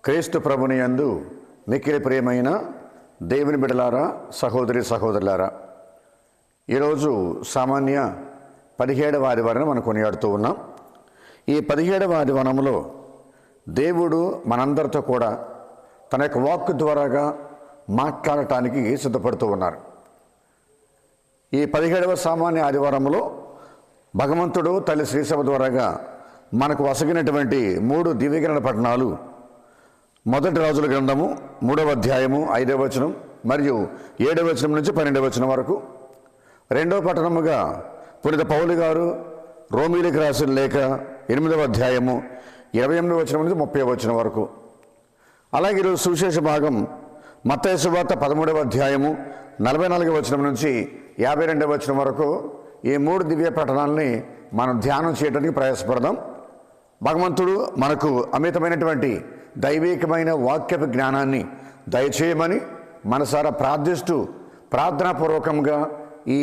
క్రీస్తు ప్రభుని యందు మిక్కిలి ప్రియమైన దేవుని బిడ్డలారా, సహోదరి సహోదరులారా, ఈరోజు సామాన్య 17వ ఆదివారం మనం కొనియాడుతూ ఉన్నాం. ఈ 17వ ఆదివారంలో దేవుడు మనందరితో కూడా తన యొక్క వాక్కు ద్వారాగా మాట్లాడటానికి సిద్ధపడుతూ ఉన్నారు. ఈ 17వ సామాన్య ఆదివారంలో భగవంతుడు తల్లి శ్రీసభ ద్వారాగా మనకు వసగినటువంటి 3 దివ్యగ్రంథ పట్టణాలు, మొదటి రాజుల గ్రంథము 3వ అధ్యాయము 5వ వచనం మరియు 7వ వచనం నుంచి 12వ వచనం వరకు. రెండవ పట్టణముగా పునీత పౌలు గారు రోమీలకు రాసిన లేఖ 8వ అధ్యాయము 28వ వచనం నుంచి 30వ వచనం వరకు. అలాగే ఈరోజు సువిశేష భాగం మత్తయి సువార్త 13వ అధ్యాయము 44వ వచనం నుంచి 52వ వచనం వరకు. ఈ 3 దివ్య పట్టణాలని మనం ధ్యానం చేయడానికి ప్రయాసపడదాం. భగవంతుడు మనకు అమితమైనటువంటి దైవికమైన వాక్యపు జ్ఞానాన్ని దయచేయమని మనసారా ప్రార్థిస్తూ ప్రార్థనాపూర్వకంగా ఈ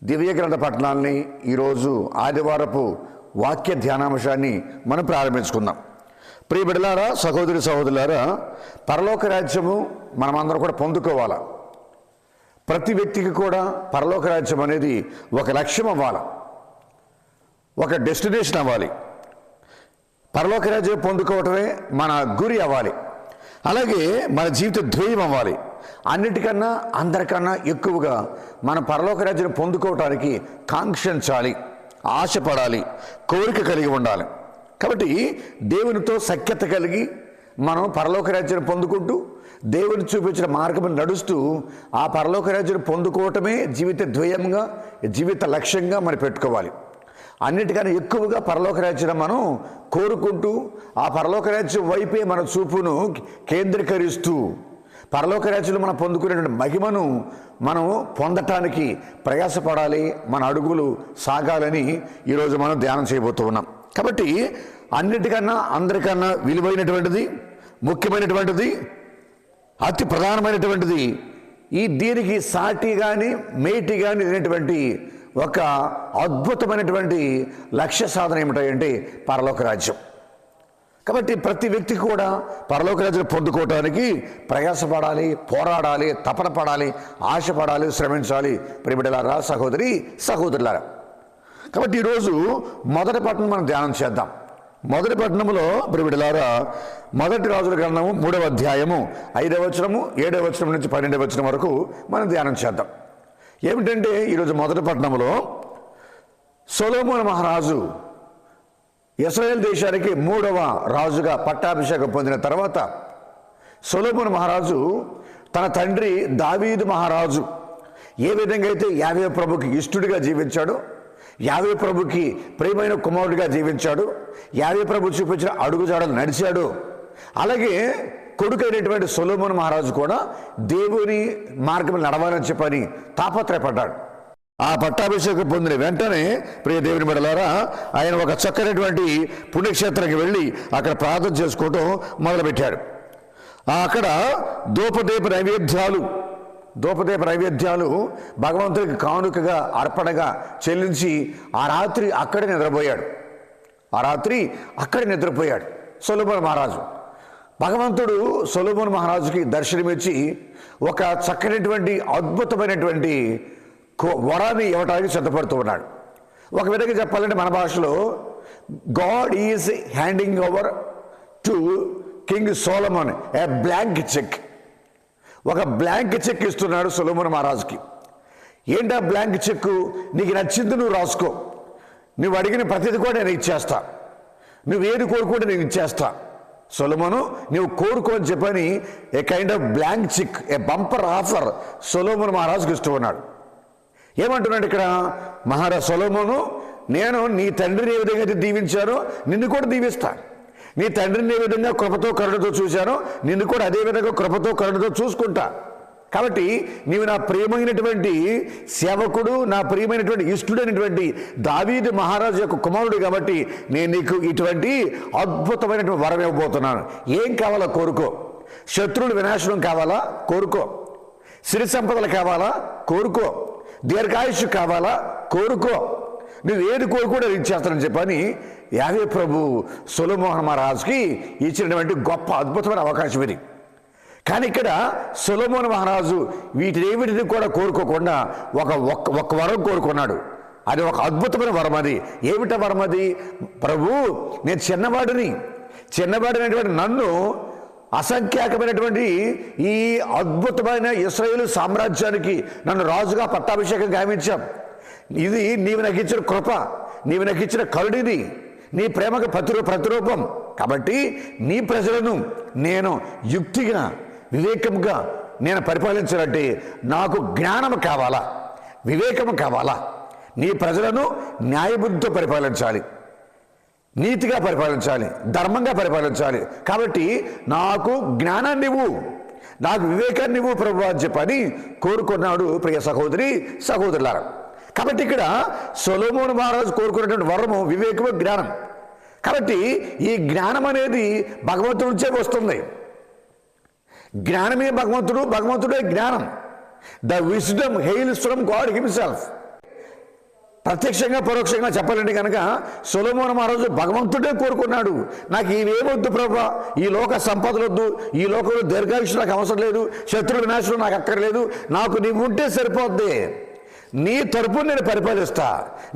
దివ్య గ్రంథ పట్టణాలని ఈరోజు ఆదివారపు వాక్య ధ్యానాంశాన్ని మనం ప్రారంభించుకుందాం. ప్రియ బిడ్డలారా, సహోదరి సహోదరులారా, పరలోక రాజ్యము మనమందరం కూడా పొందుకోవాలా. ప్రతి వ్యక్తికి కూడా పరలోక రాజ్యం అనేది ఒక లక్ష్యం అవ్వాలి, ఒక డెస్టినేషన్ అవ్వాలి. పరలోక రాజ్యం పొందుకోవటమే మన గురి అవ్వాలి. అలాగే మన జీవిత ధ్యేయం అవ్వాలి. అన్నిటికన్నా అందరికన్నా ఎక్కువగా మన పరలోక రాజ్యం పొందుకోవటానికి కాంక్షించాలి, ఆశపడాలి, కోరిక కలిగి ఉండాలి. కాబట్టి దేవునితో సఖ్యత కలిగి మనం పరలోక రాజ్యాన్ని పొందుకుంటూ దేవుని చూపించిన మార్గం నడుస్తూ ఆ పరలోక రాజ్యాన్ని పొందుకోవటమే జీవిత ధ్యేయంగా, జీవిత లక్ష్యంగా మనం పెట్టుకోవాలి. అన్నిటికన్నా ఎక్కువగా పరలోక రాజ్యం మనం కోరుకుంటూ ఆ పరలోక రాజ్యం వైపే మన చూపును కేంద్రీకరిస్తూ పరలోక రాజ్యంలో మనం పొందుకునేటువంటి మహిమను మనం పొందటానికి ప్రయాసపడాలి. మన అడుగులు సాగాలని ఈరోజు మనం ధ్యానం చేయబోతూ ఉన్నాం. కాబట్టి అన్నిటికన్నా అందరికన్నా విలువైనటువంటిది, ముఖ్యమైనటువంటిది, అతి ప్రధానమైనటువంటిది, దీనికి సాటి కానీ మేటి కానీ లేనటువంటి ఒక అద్భుతమైనటువంటి లక్ష్య సాధన ఏమిటంటే పరలోక రాజ్యం. కాబట్టి ప్రతి వ్యక్తి కూడా పరలోక రాజ్యం పొందుకోవటానికి ప్రయాసపడాలి, పోరాడాలి, తపన పడాలి, ఆశపడాలి, శ్రమించాలి. ప్రియబిడ్డలారా, సహోదరి సహోదరులారా, కాబట్టి ఈరోజు మొదటి పట్టణం మనం ధ్యానం చేద్దాం. మొదటి పట్టణంలో ప్రియబిడ్డలారా, మొదటి రాజుల గ్రంథము 3వ అధ్యాయము 5వ వచనము 7వ వచనం నుంచి 12వ వచనం వరకు మనం ధ్యానం చేద్దాం. ఏమిటంటే ఈరోజు మొదటి పట్టణంలో సొలొమోను మహారాజు ఇశ్రాయేల్ దేశానికి 3వ రాజుగా పట్టాభిషేకం పొందిన తర్వాత సొలొమోను మహారాజు తన తండ్రి దావీదు మహారాజు ఏ విధంగా అయితే యావే ప్రభుకి ఇష్టడిగా జీవించాడో, యావే ప్రభుకి ప్రియమైన కుమారుడిగా జీవించాడు, యావే ప్రభు చూపించిన అడుగుజాడలు నడిచాడు, అలాగే కొడుకైనటువంటి సొలొమోను మహారాజు కూడా దేవుని మార్గం నడవాలని చెప్పని తాపత్రయపడ్డాడు. ఆ పట్టాభిషేకం పొందిన వెంటనే ప్రియ దేవుని బిడ్డలారా, ఆయన ఒక చక్కనటువంటి పుణ్యక్షేత్రానికి వెళ్ళి అక్కడ ప్రార్థన చేసుకోవటం మొదలుపెట్టాడు. అక్కడ ధూపదీప నైవేద్యాలు భగవంతుడికి కానుకగా అర్పణగా చెల్లించి ఆ రాత్రి అక్కడే నిద్రపోయాడు సొలొమోను మహారాజు. భగవంతుడు సొలొమోను మహారాజుకి దర్శనమిచ్చి ఒక చక్కనటువంటి అద్భుతమైనటువంటి వరాన్ని ఇవ్వటానికి సిద్ధపడుతూ ఉన్నాడు. ఒక విధంగా చెప్పాలంటే మన భాషలో God is handing over to king Solomon A blank cheque. ఒక బ్లాంక్ చెక్ ఇస్తున్నాడు సొలొమోను మహారాజుకి. ఏంటా బ్లాంక్ చెక్? నీకు నచ్చింది నువ్వు రాసుకో, నువ్వు అడిగిన ప్రతిది కూడా నేను ఇచ్చేస్తా, నువ్వు ఏది కోరుకుంటే నేను ఇచ్చేస్తా. సొలొమోను, నువ్వు కోరుకో అని చెప్పని a kind of blank cheque, a bumper offer సొలొమోను మహారాజుకి ఇస్తూ ఉన్నాడు. ఏమంటున్నాడు ఇక్కడ మహారాజు సొలొమోను, నేను నీ తండ్రిని ఏ విధంగా అయితే దీవించానో నిన్ను కూడా దీవిస్తా. నీ తండ్రిని ఏ విధంగా కృపతో కరుణతో చూశానో నిన్ను కూడా అదే విధంగా కృపతో కరుణతో చూసుకుంటా. కాబట్టి నీవు నా ప్రియమైనటువంటి సేవకుడు, నా ప్రియమైనటువంటి ఇష్టడైనటువంటి దావీదు మహారాజు యొక్క కుమారుడు కాబట్టి నేను నీకు ఇటువంటి అద్భుతమైనటువంటి వరం ఇవ్వబోతున్నాను. ఏం కావాలో కోరుకో. శత్రువుల వినాశనం కావాలా? కోరుకో. సిరి సంపదలు కావాలా? కోరుకో. దీర్ఘాయుష్షు కావాలా? కోరుకో. నువ్వు ఏది కోరుకోవడం ఇచ్చేస్తానని చెప్పని యావే ప్రభు సొలొమోను మహారాజుకి ఇచ్చినటువంటి గొప్ప అద్భుతమైన అవకాశం ఇది. కానీ ఇక్కడ సొలొమోను మహారాజు వీటిని కూడా కోరుకోకుండా ఒక వరం కోరుకున్నాడు. అది ఒక అద్భుతమైన వరం. అది ఏమిట వరం? అది ప్రభు, నేను చిన్నవాడినటువంటి నన్ను అసంఖ్యాకమైనటువంటి ఈ అద్భుతమైన ఇశ్రాయేలు సామ్రాజ్యానికి నన్ను రాజుగా పట్టాభిషేకం గావించాం. ఇది నీవు నాకు ఇచ్చిన కృప, నీవు నాకు ఇచ్చిన కరుడిది, నీ ప్రేమకు ప్రతిరూపం. కాబట్టి నీ ప్రజలను నేను యుక్తిగా వివేకంగా నేను పరిపాలించాలంటే నాకు జ్ఞానం కావాలా, వివేకము కావాలా. నీ ప్రజలను న్యాయబుద్ధితో పరిపాలించాలి, నీతిగా పరిపాలించాలి, ధర్మంగా పరిపాలించాలి. కాబట్టి నాకు జ్ఞానాన్ని ఇవ్వు, నాకు వివేకాన్ని ఇవ్వు ప్రభు అని చెప్పని కోరుకున్నాడు ప్రియ సహోదరి సహోదరులారా. కాబట్టి ఇక్కడ సొలొమోను మహారాజు కోరుకున్నటువంటి వరము వివేకము, జ్ఞానం. కాబట్టి ఈ జ్ఞానం అనేది భగవంతుడి నుంచే వస్తుంది. జ్ఞానమే భగవంతుడు, భగవంతుడే జ్ఞానం. The wisdom hails from God himself. ప్రత్యక్షంగా పరోక్షంగా చెప్పాలంటే కనుక సొలొమోను మహారాజు భగవంతుడే కోరుకున్నాడు. నాకు ఇవేమొద్దు ప్రభా, ఈ లోక సంపదలు వద్దు, ఈ లోకంలో దీర్ఘాయుష్ నాకు అవసరం లేదు, శత్రు వినాశనం నాకు అక్కర్లేదు, నాకు నీవు ఉంటే సరిపోద్ది. నీ తరపున నేను పరిపాలిస్తా,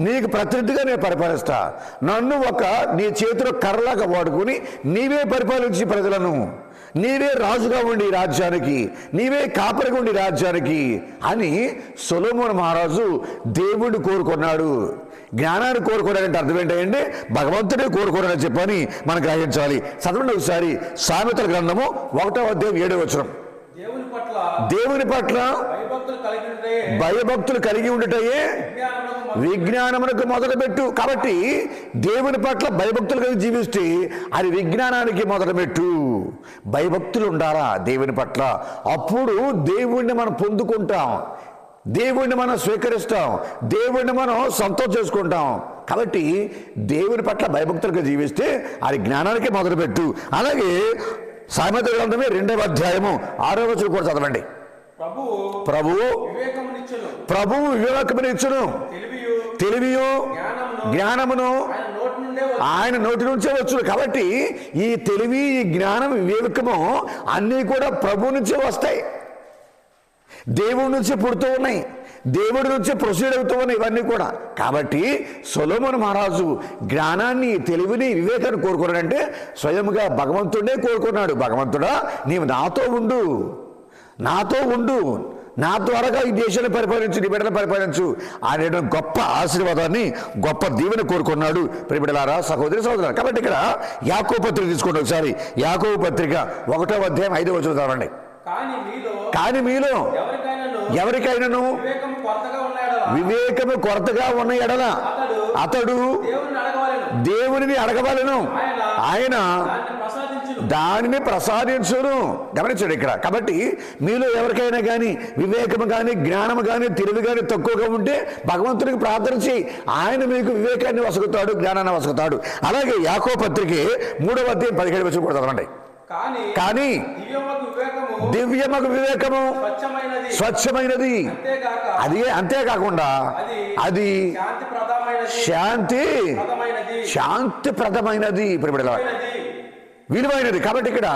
నీకు ప్రతినిధిగా నేను పరిపాలిస్తా. నన్ను నీ చేతిలో కర్రలాగా వాడుకొని నీవే పరిపాలించి ప్రజలను, నీవే రాజుగా ఉండి రాజ్యానికి, నీవే కాపరిగా ఉండి రాజ్యానికి అని సొలొమోను మహారాజు దేవుడిని కోరుకున్నాడు. జ్ఞానాన్ని కోరుకోవడానికి అర్థం ఏంటంటే భగవంతుడే కోరుకోవాలని చెప్పని మనం గ్రహించాలి. చదవండి ఒకసారి సామెతల గ్రంథము 1వ అధ్యాయం 7వ వచనం. దేవుని పట్ల భయభక్తులు కలిగి ఉండటయే విజ్ఞానమునకు మొదలుపెట్టు. కాబట్టి దేవుని పట్ల భయభక్తులు కలిగి జీవిస్తే అది విజ్ఞానానికి మొదలుపెట్టు. భయభక్తులు ఉండాలా దేవుని పట్ల, అప్పుడు దేవుణ్ణి మనం పొందుకుంటాం, దేవుణ్ణి మనం స్వీకరిస్తాం, దేవుణ్ణి మనం సంతోషం చేసుకుంటాం. కాబట్టి దేవుని పట్ల భయభక్తులుగా జీవిస్తే అది జ్ఞానానికి మొదలుపెట్టు. అలాగే సామెతల గ్రంథమే 2వ అధ్యాయము 6వ వచనం కూడా చదవండి. ప్రభువు వివేకమునిచ్చును, తెలివియు జ్ఞానమును ఆయన నోటి నుంచే వచ్చును. కాబట్టి ఈ తెలివి, ఈ జ్ఞానం, వివేకము అన్నీ కూడా ప్రభు నుంచే వస్తాయి, దేవుడి నుంచి పుడుతూ ఉన్నాయి, దేవుడి నుంచి ప్రొసీడ్ అవుతూ ఉన్నాయి ఇవన్నీ కూడా. కాబట్టి సొలొమోను మహారాజు జ్ఞానాన్ని, తెలివిని, వివేకాన్ని కోరుకున్నాడంటే స్వయంగా భగవంతుడే కోరుకున్నాడు. భగవంతుడా, నీవు నాతో ఉండు, నా ద్వారాగా ఈ దేశాన్ని పరిపాలించు, నీ బిడ్డను పరిపాలించు అనే గొప్ప ఆశీర్వాదాన్ని, గొప్ప దీవెన కోరుకున్నాడు. ప్రియబిడ్డలారా, సహోదరి సహోదరులారా. కాబట్టి ఇక్కడ యాకోబు పత్రిక తీసుకోండి ఒకసారి. యాకోబు పత్రిక 1వ అధ్యాయం 5వ వచనం చదవండి. కానీ మీలో ఎవరికైనాను వివేకము కొరతగా ఉన్న ఎడల అతడు దేవునిని అడగవలెను, ఆయన దానిని ప్రసాదించును. గమనించండి ఇక్కడ. కాబట్టి మీలో ఎవరికైనా కానీ వివేకము కానీ, జ్ఞానము కానీ, తెలివి కానీ తక్కువగా ఉంటే భగవంతునికి ప్రార్థన చేయి, ఆయన మీకు వివేకాన్ని వసగుతాడు, జ్ఞానాన్ని వసగుతాడు. అలాగే యాకోబు పత్రిక 3వ అధ్యాయం 17వ వచనం కూడా చదవండి. కానీ దివ్యమగు వివేకము స్వచ్ఛమైనది, అంతేకాకుండా అది శాంతిప్రదమైనది, విలువైనది. కాబట్టి ఇక్కడ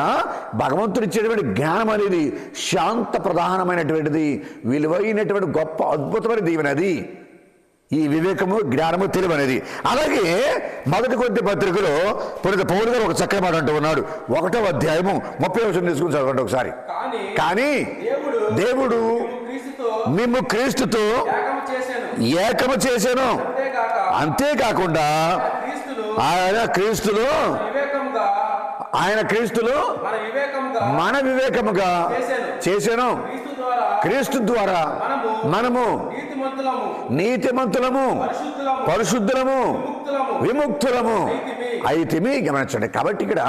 భగవంతుడు ఇచ్చేటువంటి జ్ఞానం అనేది శాంత ప్రధానమైనటువంటిది, విలువైనటువంటి గొప్ప అద్భుతమైన దీవెనది ఈ వివేకము, జ్ఞానము, తెలివి అనేది. అలాగే 1 కొరింథీ పత్రికలో పునీత పౌలు గారు ఒక చక్కని మాట అంటూ ఉన్నాడు. 1వ అధ్యాయము 30వ వచనం తీసుకుని చదవండి ఒకసారి. కానీ దేవుడు మిమ్ము క్రీస్తుతో ఏకము చేశాను, అంతేకాకుండా ఆయన క్రీస్తులో మన వివేకముగా చేశాను. క్రీస్తు ద్వారా మనము నీతిమంతులము, పరిశుద్ధులము, విముక్తులము అయితిమి. గమనించండి. కాబట్టి ఇక్కడ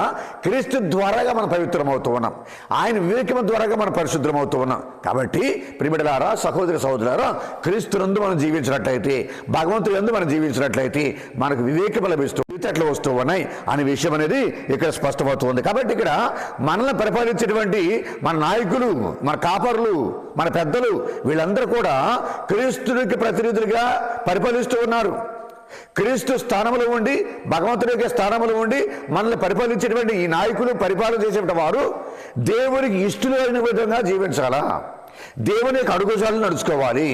క్రీస్తు ద్వారాగా మనం పవిత్రమవుతూ ఉన్నాం, ఆయన వివేకము ద్వారాగా మనం పరిశుద్ధమవుతూ ఉన్నాం. కాబట్టి ప్రియబిడ్డలారా, సహోదరి సహోదరులారా, క్రీస్తునందు మనం జీవించినట్లయితే, భగవంతుడి యందు మనం జీవించినట్లయితే మనకు వివేకము లభిస్తూ ఎట్లా వస్తూ ఉన్నాయి అనే విషయం అనేది ఇక్కడ స్పష్టమవుతూ ఉంది. కాబట్టి ఇక్కడ మనల్ని పరిపాలించేటువంటి మన నాయకులు, మన కాపరులు, మన పెద్దలు, వీళ్ళందరూ కూడా క్రీస్తునికి ప్రతినిధులుగా పరిపాలిస్తూ ఉన్నారు. క్రీస్తు స్థానంలో ఉండి, భగవంతుడి యొక్క స్థానంలో ఉండి మనల్ని పరిపాలించేటువంటి ఈ నాయకులు, పరిపాలన చేసేటువంటి వారు దేవునికి ఇష్టమైన విధంగా జీవించాలా, దేవుని యొక్క అడుగుజాలను నడుచుకోవాలి,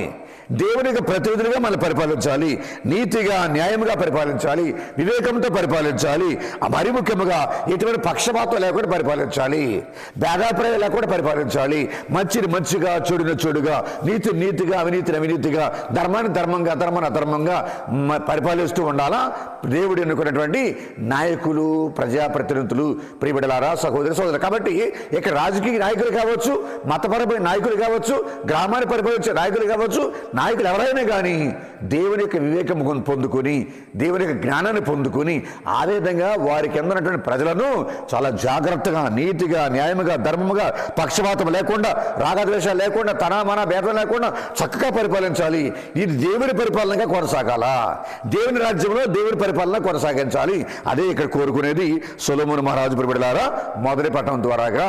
దేవుని యొక్క ప్రతినిధులుగా మనం పరిపాలించాలి, నీతిగా న్యాయంగా పరిపాలించాలి, వివేకంతో పరిపాలించాలి, మరి ముఖ్యంగా ఎటువంటి పక్షపాతం లేకుండా పరిపాలించాలి, భేదాభిప్రాయం లేకుండా పరిపాలించాలి, మంచిని మంచిగా, చెడుని చెడుగా, నీతి నీతిగా, అవినీతిని అవినీతిగా, ధర్మాన్ని ధర్మంగా, అధర్మాన్ని అధర్మంగా పరిపాలిస్తూ ఉండాలా దేవుడు ఎన్నుకున్నటువంటి నాయకులు, ప్రజాప్రతినిధులు, ప్రియబిడ్డలారా, సహోదరి సహోదరులు. కాబట్టి ఇక రాజకీయ నాయకులు కావచ్చు, మతపరమైన నాయకులు కావచ్చు, గ్రామాన్ని పరిపాలించే నాయకులు కావచ్చు, నాయకులు ఎవరైనా కానీ దేవుని యొక్క వివేకం పొందుకొని, దేవుని యొక్క జ్ఞానాన్ని పొందుకొని, ఆ విధంగా వారికి అందనటువంటి ప్రజలను చాలా జాగ్రత్తగా, నీతిగా, న్యాయముగా, ధర్మముగా, పక్షపాతం లేకుండా, రాగద్వేషాలు లేకుండా, తన భేదం లేకుండా చక్కగా పరిపాలించాలి. ఇది దేవుని పరిపాలనగా కొనసాగాల, దేవుని రాజ్యంలో దేవుని పరిపాలన కొనసాగించాలి. అదే ఇక్కడ కోరుకునేది సొలొమోను మహారాజు. ప్రియబిడ్డలారా, మొదటి పట్టణం ద్వారాగా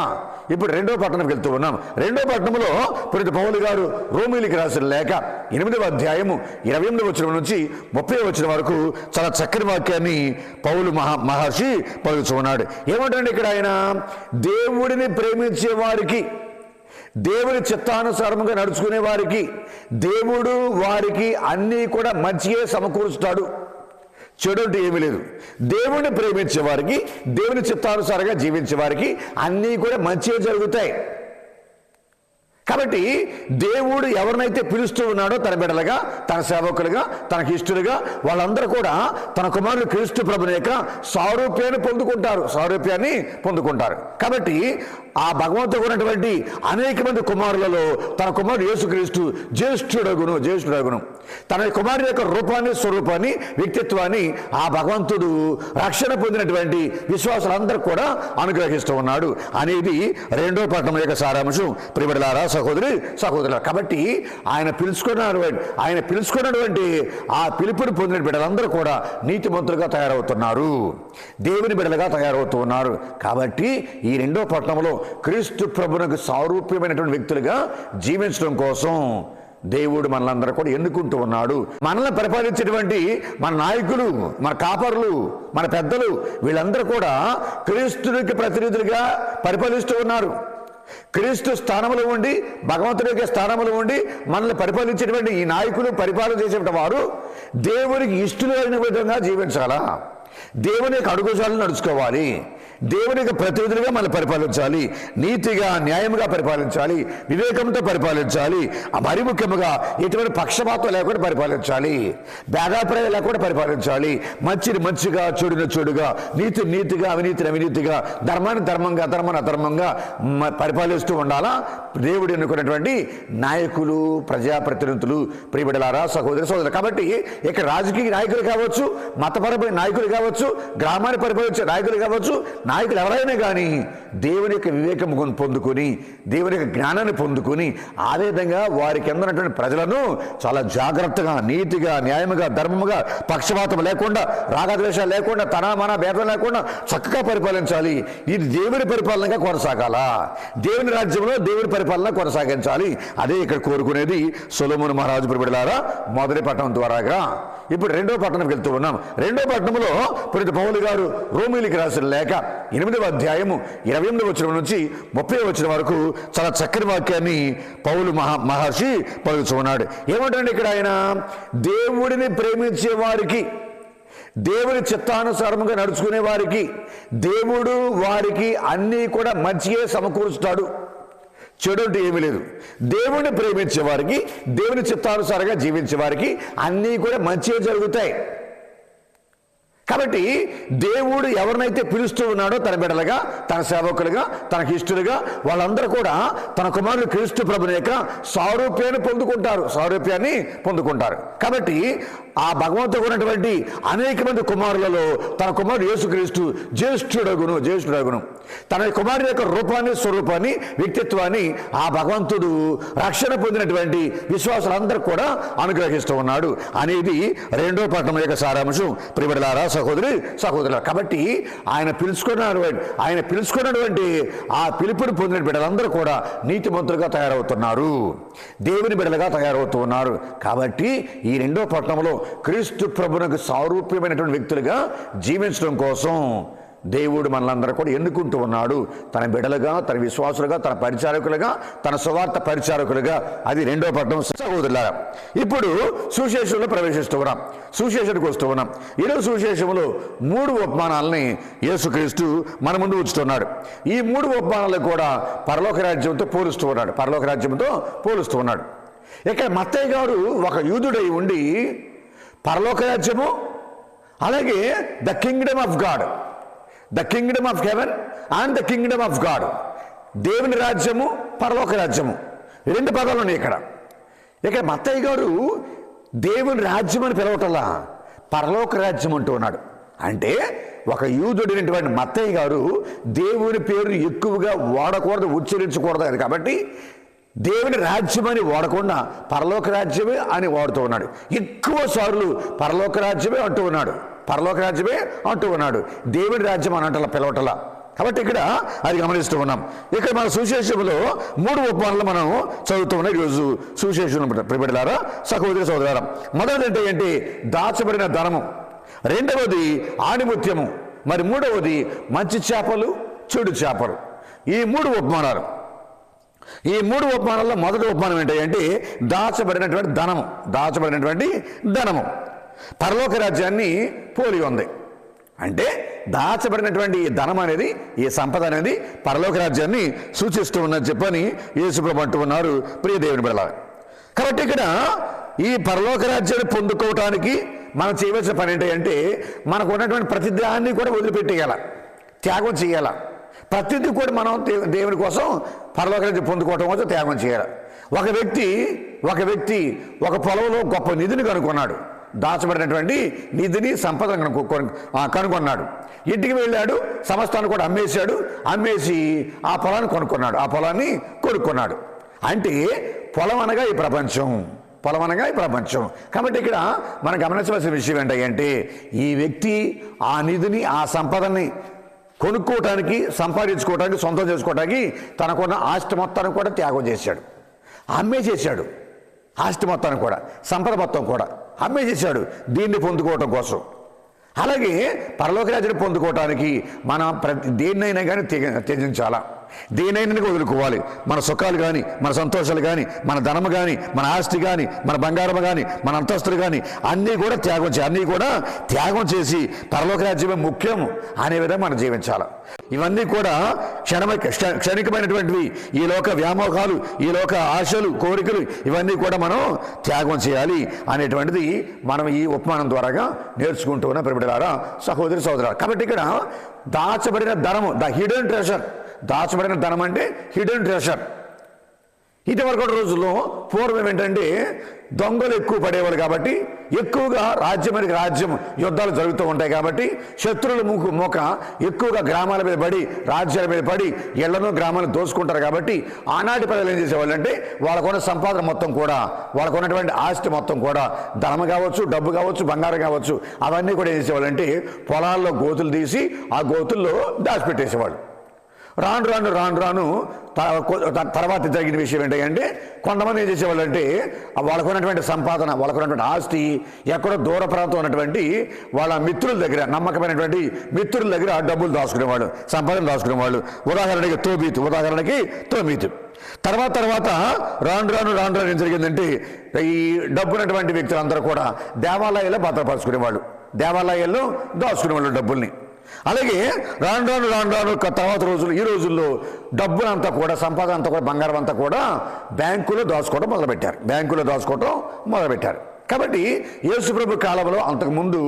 ఇప్పుడు రెండో పట్టణంకి వెళ్తూ ఉన్నాం. రెండో పట్టణంలో పునీత పౌలు గారు రోమీయులకు రాసిన లేఖ 8వ అధ్యాయము 28వ వచనం నుంచి 30వ వచనం వరకు చాలా చక్కని వాక్యాన్ని పౌలు మహర్షి పలుకుతున్నాడు. ఏమంటాడు ఇక్కడ ఆయన? దేవుడిని ప్రేమించే వారికి, దేవుని చిత్తానుసారముగా నడుచుకునే వారికి దేవుడు వారికి అన్నీ కూడా మంచిగా సమకూరుస్తాడు, చెడు అంటే ఏమీ లేదు. దేవుడిని ప్రేమించే వారికి, దేవుని చిత్తానుసారంగా జీవించే వారికి అన్నీ కూడా మంచిగా జరుగుతాయి. కాబట్టి దేవుడు ఎవరినైతే పిలుస్తూ ఉన్నాడో తన బిడ్డలుగా, తన సేవకులుగా, తనకి ఇష్టలుగా, వాళ్ళందరూ కూడా తన కుమారుడు క్రీస్తు ప్రభుని యొక్క సారూప్యాన్ని పొందుకుంటారు. కాబట్టి ఆ భగవంతుడు ఉన్నటువంటి అనేక మంది కుమారులలో తన కుమారుడు యేసుక్రీస్తు జ్యేష్ఠుడగును. తన కుమారుడు యొక్క రూపాన్ని, స్వరూపాన్ని, వ్యక్తిత్వాన్ని ఆ భగవంతుడు రక్షణ పొందినటువంటి విశ్వాసులందరూ కూడా అనుగ్రహిస్తూ ఉన్నాడు అనేది రెండో పట్టణం యొక్క సారాంశం. ప్రియబిడ్డలారా, సహోదరి సహోదరులు. కాబట్టి ఆయన పిలుచుకున్నటువంటి ఆ పిలుపుని పొందిన బిడ్డలందరూ కూడా నీతిమంతులుగా తయారవుతున్నారు, దేవుని బిడ్డలుగా తయారవుతూ ఉన్నారు. కాబట్టి ఈ రెండో పట్టణంలో క్రీస్తు ప్రభువునకు సారూప్యమైనటువంటి వ్యక్తులుగా జీవించడం కోసం దేవుడు మనలందరూ కూడా ఎన్నుకుంటూ ఉన్నాడు. మనల్ని పరిపాలించేటువంటి మన నాయకులు, మన కాపరులు, మన పెద్దలు, వీళ్ళందరూ కూడా క్రీస్తునికి ప్రతినిధులుగా పరిపాలిస్తూ ఉన్నారు. క్రీస్తు స్థానంలో ఉండి, భగవంతుడి యొక్క స్థానంలో ఉండి మనల్ని పరిపాలించేటువంటి ఈ నాయకులు, పరిపాలన చేసేటువంటి వారు దేవునికి ఇష్టమైన విధంగా జీవించాలా, దేవుని యొక్క అడుగుజాలను నడుచుకోవాలి, దేవుని యొక్క ప్రతినిధులుగా మనం పరిపాలించాలి, నీతిగా న్యాయంగా పరిపాలించాలి, వివేకంతో పరిపాలించాలి, మరి ముఖ్యంగా ఎటువంటి పక్షపాతం లేకుండా పరిపాలించాలి, భేదాభిప్రాయం లేకుండా పరిపాలించాలి, మంచిని మంచిగా, చెడుని చెడుగా, నీతి నీతిగా, అవినీతిని అవినీతిగా, ధర్మాన్ని ధర్మంగా, అధర్మాన్ని అధర్మంగా పరిపాలిస్తూ ఉండాలా దేవుడు ఎన్నుకున్నటువంటి నాయకులు, ప్రజాప్రతినిధులు, ప్రియబిడ్డలారా, సహోదరి సహోదరులు. కాబట్టి ఇక్కడ రాజకీయ నాయకులు కావచ్చు, మతపరమైన నాయకులు కావచ్చు, గ్రామాన్ని పరిపాలించే నాయకులు కావచ్చు, నాయకులు ఎవరైనా కానీ దేవుని యొక్క వివేకం పొందుకొని, దేవుని యొక్క జ్ఞానాన్ని పొందుకొని, ఆ విధంగా వారికి అందనటువంటి ప్రజలను చాలా జాగ్రత్తగా, నీతిగా, న్యాయముగా, ధర్మముగా, పక్షపాతం లేకుండా, రాగద్వేషాలు లేకుండా, మన భేదం లేకుండా చక్కగా పరిపాలించాలి. ఇది దేవుని పరిపాలనగా కొనసాగాల, దేవుని రాజ్యంలో దేవుని పరిపాలన కొనసాగించాలి. అదే ఇక్కడ కోరుకునేది సొలొమోను మహారాజు. ప్రియబిడ్డలారా, మొదటి పట్టణం ద్వారాగా ఇప్పుడు రెండో పట్టణంకి వెళ్తూ ఉన్నాం. రెండో పట్టణంలో పునీత పౌలు గారు రోమీయులకు రాసిన లేఖ 8వ అధ్యాయము 28వ వచనం నుంచి 30వ వచనం వరకు చాలా చక్కని వాక్యాన్ని పౌలు మహర్షి పలుకుతున్నాడు. ఏమంటాడు ఇక్కడ ఆయన? దేవుడిని ప్రేమించే వారికి, దేవుని చిత్తానుసారముగా నడుచుకునే వారికి దేవుడు వారికి అన్నీ కూడా మంచిగా సమకూరుస్తాడు, చెడు అంటే ఏమీ లేదు. దేవుడిని ప్రేమించే వారికి, దేవుని చిత్తానుసారంగా జీవించే వారికి అన్నీ కూడా మంచిగా జరుగుతాయి. కాబట్టి దేవుడు ఎవరినైతే పిలుస్తూ ఉన్నాడో తన బిడ్డలుగా, తన సేవకులుగా, తనకి ఇష్టలుగా, వాళ్ళందరూ కూడా తన కుమారుడు క్రీస్తు ప్రభుని యొక్క సారూప్యాన్ని పొందుకుంటారు. కాబట్టి ఆ భగవంతుడు ఉన్నటువంటి అనేక మంది కుమారులలో తన కుమారుడు యేసుక్రీస్తు జ్యేష్ఠుడగును. తన కుమారుడు యొక్క రూపాన్ని, స్వరూపాన్ని, వ్యక్తిత్వాన్ని ఆ భగవంతుడు రక్షణ పొందినటువంటి విశ్వాసులందరూ కూడా అనుగ్రహిస్తూ ఉన్నాడు అనేది రెండో పట్టణం యొక్క సారాంశం. ప్రియబిడ్డలారా, సహోదరి సహోదరులు. కాబట్టి ఆయన పిలుచుకున్నటువంటి ఆ పిలుపుని పొందిన బిడ్డలందరూ కూడా నీతిమంతులుగా తయారవుతున్నారు, దేవుని బిడ్డలుగా తయారవుతూ ఉన్నారు. కాబట్టి ఈ రెండో పట్టణంలో క్రీస్తు ప్రభువునకు సారూప్యమైనటువంటి వ్యక్తులుగా జీవించడం కోసం దేవుడు మనలందరూ కూడా ఎన్నుకుంటూ ఉన్నాడు. తన బిడ్డలుగా, తన విశ్వాసులుగా, తన పరిచారకులుగా, తన సువార్త పరిచారకులుగా. అది రెండో పట్టణం. సహోదరులారా, ఇప్పుడు సువిశేషంలో ప్రవేశిస్తూ ఉన్నాం, సువిశేషానికి వస్తూ ఉన్నాం. ఈరోజు సువిశేషంలో 3 ఉపమానాలని యేసుక్రీస్తు మన ముందు ఉంచుతున్నాడు. ఈ 3 ఉపమానాలు కూడా పరలోక రాజ్యంతో పోలుస్తూ ఉన్నాడు. ఇక్కడ మత్తయి గారు ఒక యూదుడై ఉండి పరలోక రాజ్యము, అలాగే the Kingdom of God, the Kingdom of heaven and the Kingdom of God, దేవుని రాజ్యము, పరలోక రాజ్యము, 2 పదాలు ఉన్నాయి ఇక్కడ మత్తయి గారు దేవుని రాజ్యం అని పిలవటల్లా పరలోక రాజ్యం అంటూ ఉన్నాడు. అంటే ఒక యూదుడైనటువంటి మత్తయి గారు దేవుని పేరు ఎక్కువగా వాడకూడదు, ఉచ్చరించకూడదు కాబట్టి దేవుని రాజ్యం అని వాడకుండా పరలోక రాజ్యమే అని వాడుతూ ఉన్నాడు. ఎక్కువ సార్లు పరలోక రాజ్యమే అంటూ ఉన్నాడు, దేవుని రాజ్యం అనటలా పిలవటలా. కాబట్టి ఇక్కడ అది గమనిస్తూ ఉన్నాం. ఇక్కడ మన సువిశేషంలో 3 ఉపమానాలు మనం చదువుతూ ఉన్నాం ఈరోజు సువిశేషం. ప్రియబిడ్డలారా, సహోదరి సహోదరులారా, మొదటిది ఏంటి? దాచబడిన ధనము, రెండవది ఆణిముత్యము, మరి మూడవది మంచి చేపలు, చెడు చేపలు. ఈ 3 ఉపమానాలు. ఈ 3 ఉపమానాల్లో మొదటి ఉపమానం ఏంటంటే దాచబడినటువంటి ధనము పరలోక రాజ్యాన్ని పోలి ఉంది. అంటే దాచబడినటువంటి ఈ ధనం అనేది, ఈ సంపద అనేది పరలోక రాజ్యాన్ని సూచిస్తూ ఉన్నది చెప్పని యేసుప్రభు అంటూ ఉన్నారు. ప్రియ దేవుని బిడ్డలారా, కాబట్టి ఇక్కడ ఈ పరలోక రాజ్యాన్ని పొందుకోవటానికి మనం చేయవలసిన పని ఏంటంటే మనకు ఉన్నటువంటి ప్రతి దాన్ని కూడా వదిలిపెట్టేయాల, త్యాగం చేయాల. ప్రతిదీ కూడా మనం దేవుని కోసం పరలోక రాజ్యం పొందుకోవటం కోసం త్యాగం చేయాలి. ఒక వ్యక్తి ఒక పొలంలో గొప్ప నిధిని కనుక్కున్నాడు, దాచబడినటువంటి నిధిని, సంపదను కనుగొన్నాడు. ఇంటికి వెళ్ళాడు, సమస్తాన్ని కూడా అమ్మేసి ఆ పొలాన్ని కొనుక్కున్నాడు. అంటే పొలం అనగా ఈ ప్రపంచం. కాబట్టి ఇక్కడ మనం గమనించవలసిన విషయం ఏంటంటే ఈ వ్యక్తి ఆ నిధిని, ఆ సంపదని కొనుక్కోవటానికి, సంపాదించుకోవటానికి, సొంతం చేసుకోవటానికి తనకున్న ఆస్తి మొత్తాన్ని కూడా త్యాగం చేశాడు, అమ్మేసేసాడు. ఆస్తి మొత్తాన్ని కూడా, సంపద మొత్తం కూడా అమ్మేసేసాడు దీన్ని పొందుకోవటం కోసం. అలాగే పరలోక రాజ్యాన్ని పొందుకోవటానికి మనం దేన్నైనా కానీ త్యజించాలా, దేనైనా వదులుకోవాలి. మన సుఖాలు కానీ, మన సంతోషాలు కానీ, మన ధనము కానీ, మన ఆస్తి కానీ, మన బంగారం కానీ, మన అంతస్తులు కానీ అన్నీ కూడా త్యాగం చేసి పరలోక రాజ్యమే ముఖ్యం అనే విధంగా మనం జీవించాలి. ఇవన్నీ కూడా క్షణికమైనటువంటివి. ఈ లోక వ్యామోహాలు, ఈ లోక ఆశలు, కోరికలు ఇవన్నీ కూడా మనం త్యాగం చేయాలి అనేటువంటిది మనం ఈ ఉపమానం ద్వారాగా నేర్చుకుంటూ ఉన్న ప్రియబిడ్డలారా, సహోదరి సహోదరులారా. కాబట్టి ఇక్కడ దాచబడిన ధనము, ద హిడెన్ ట్రెషర్, దాచబడిన ధనం అంటే హిడెన్ ట్రెషర్. ఇటీవరకు రోజుల్లో పూర్వం ఏంటంటే దొంగలు ఎక్కువ పడేవాళ్ళు కాబట్టి ఎక్కువగా రాజ్యం యుద్ధాలు జరుగుతూ ఉంటాయి కాబట్టి శత్రువుల మూక ఎక్కువగా గ్రామాల మీద పడి, రాజ్యాల మీద పడి ఇళ్లను గ్రామాలను దోసుకుంటారు. కాబట్టి ఆనాటి ప్రజలు ఏం చేసేవాళ్ళు అంటే వాళ్ళకున్న సంపాదన మొత్తం కూడా, వాళ్ళకున్నటువంటి ఆస్తి మొత్తం కూడా, ధనం కావచ్చు, డబ్బు కావచ్చు, బంగారం కావచ్చు, అవన్నీ కూడా ఏం చేసేవాళ్ళు అంటే పొలాల్లో గోతులు తీసి ఆ గోతుల్లో దాచిపెట్టేసేవాళ్ళు. రాను తర్వాత జరిగిన విషయం ఏంటంటే కొంతమంది ఏం చేసేవాళ్ళు అంటే వాళ్ళకున్నటువంటి సంపాదన, వాళ్ళకున్నటువంటి ఆస్తి ఎక్కడో దూర ప్రాంతం ఉన్నటువంటి వాళ్ళ మిత్రుల దగ్గర, నమ్మకమైనటువంటి మిత్రుల దగ్గర డబ్బులు దాచుకునేవాళ్ళు, సంపాదన దాచుకునేవాళ్ళు. ఉదాహరణకి తోమీతు. తర్వాత రాను ఏం జరిగిందంటే ఈ డబ్బున్నటువంటి వ్యక్తులందరూ కూడా దేవాలయాల్లో భద్రపరుచుకునేవాళ్ళు, దేవాలయాల్లో దాచుకునేవాళ్ళు డబ్బుల్ని. అలాగే రాను తర్వాత ఈ రోజుల్లో డబ్బునంతా కూడా, సంపాదన అంతా కూడా, బంగారం అంతా కూడా బ్యాంకులో దాచుకోవడం మొదలుపెట్టారు. కాబట్టి యేసుప్రభు కాలంలో అంతకుముందు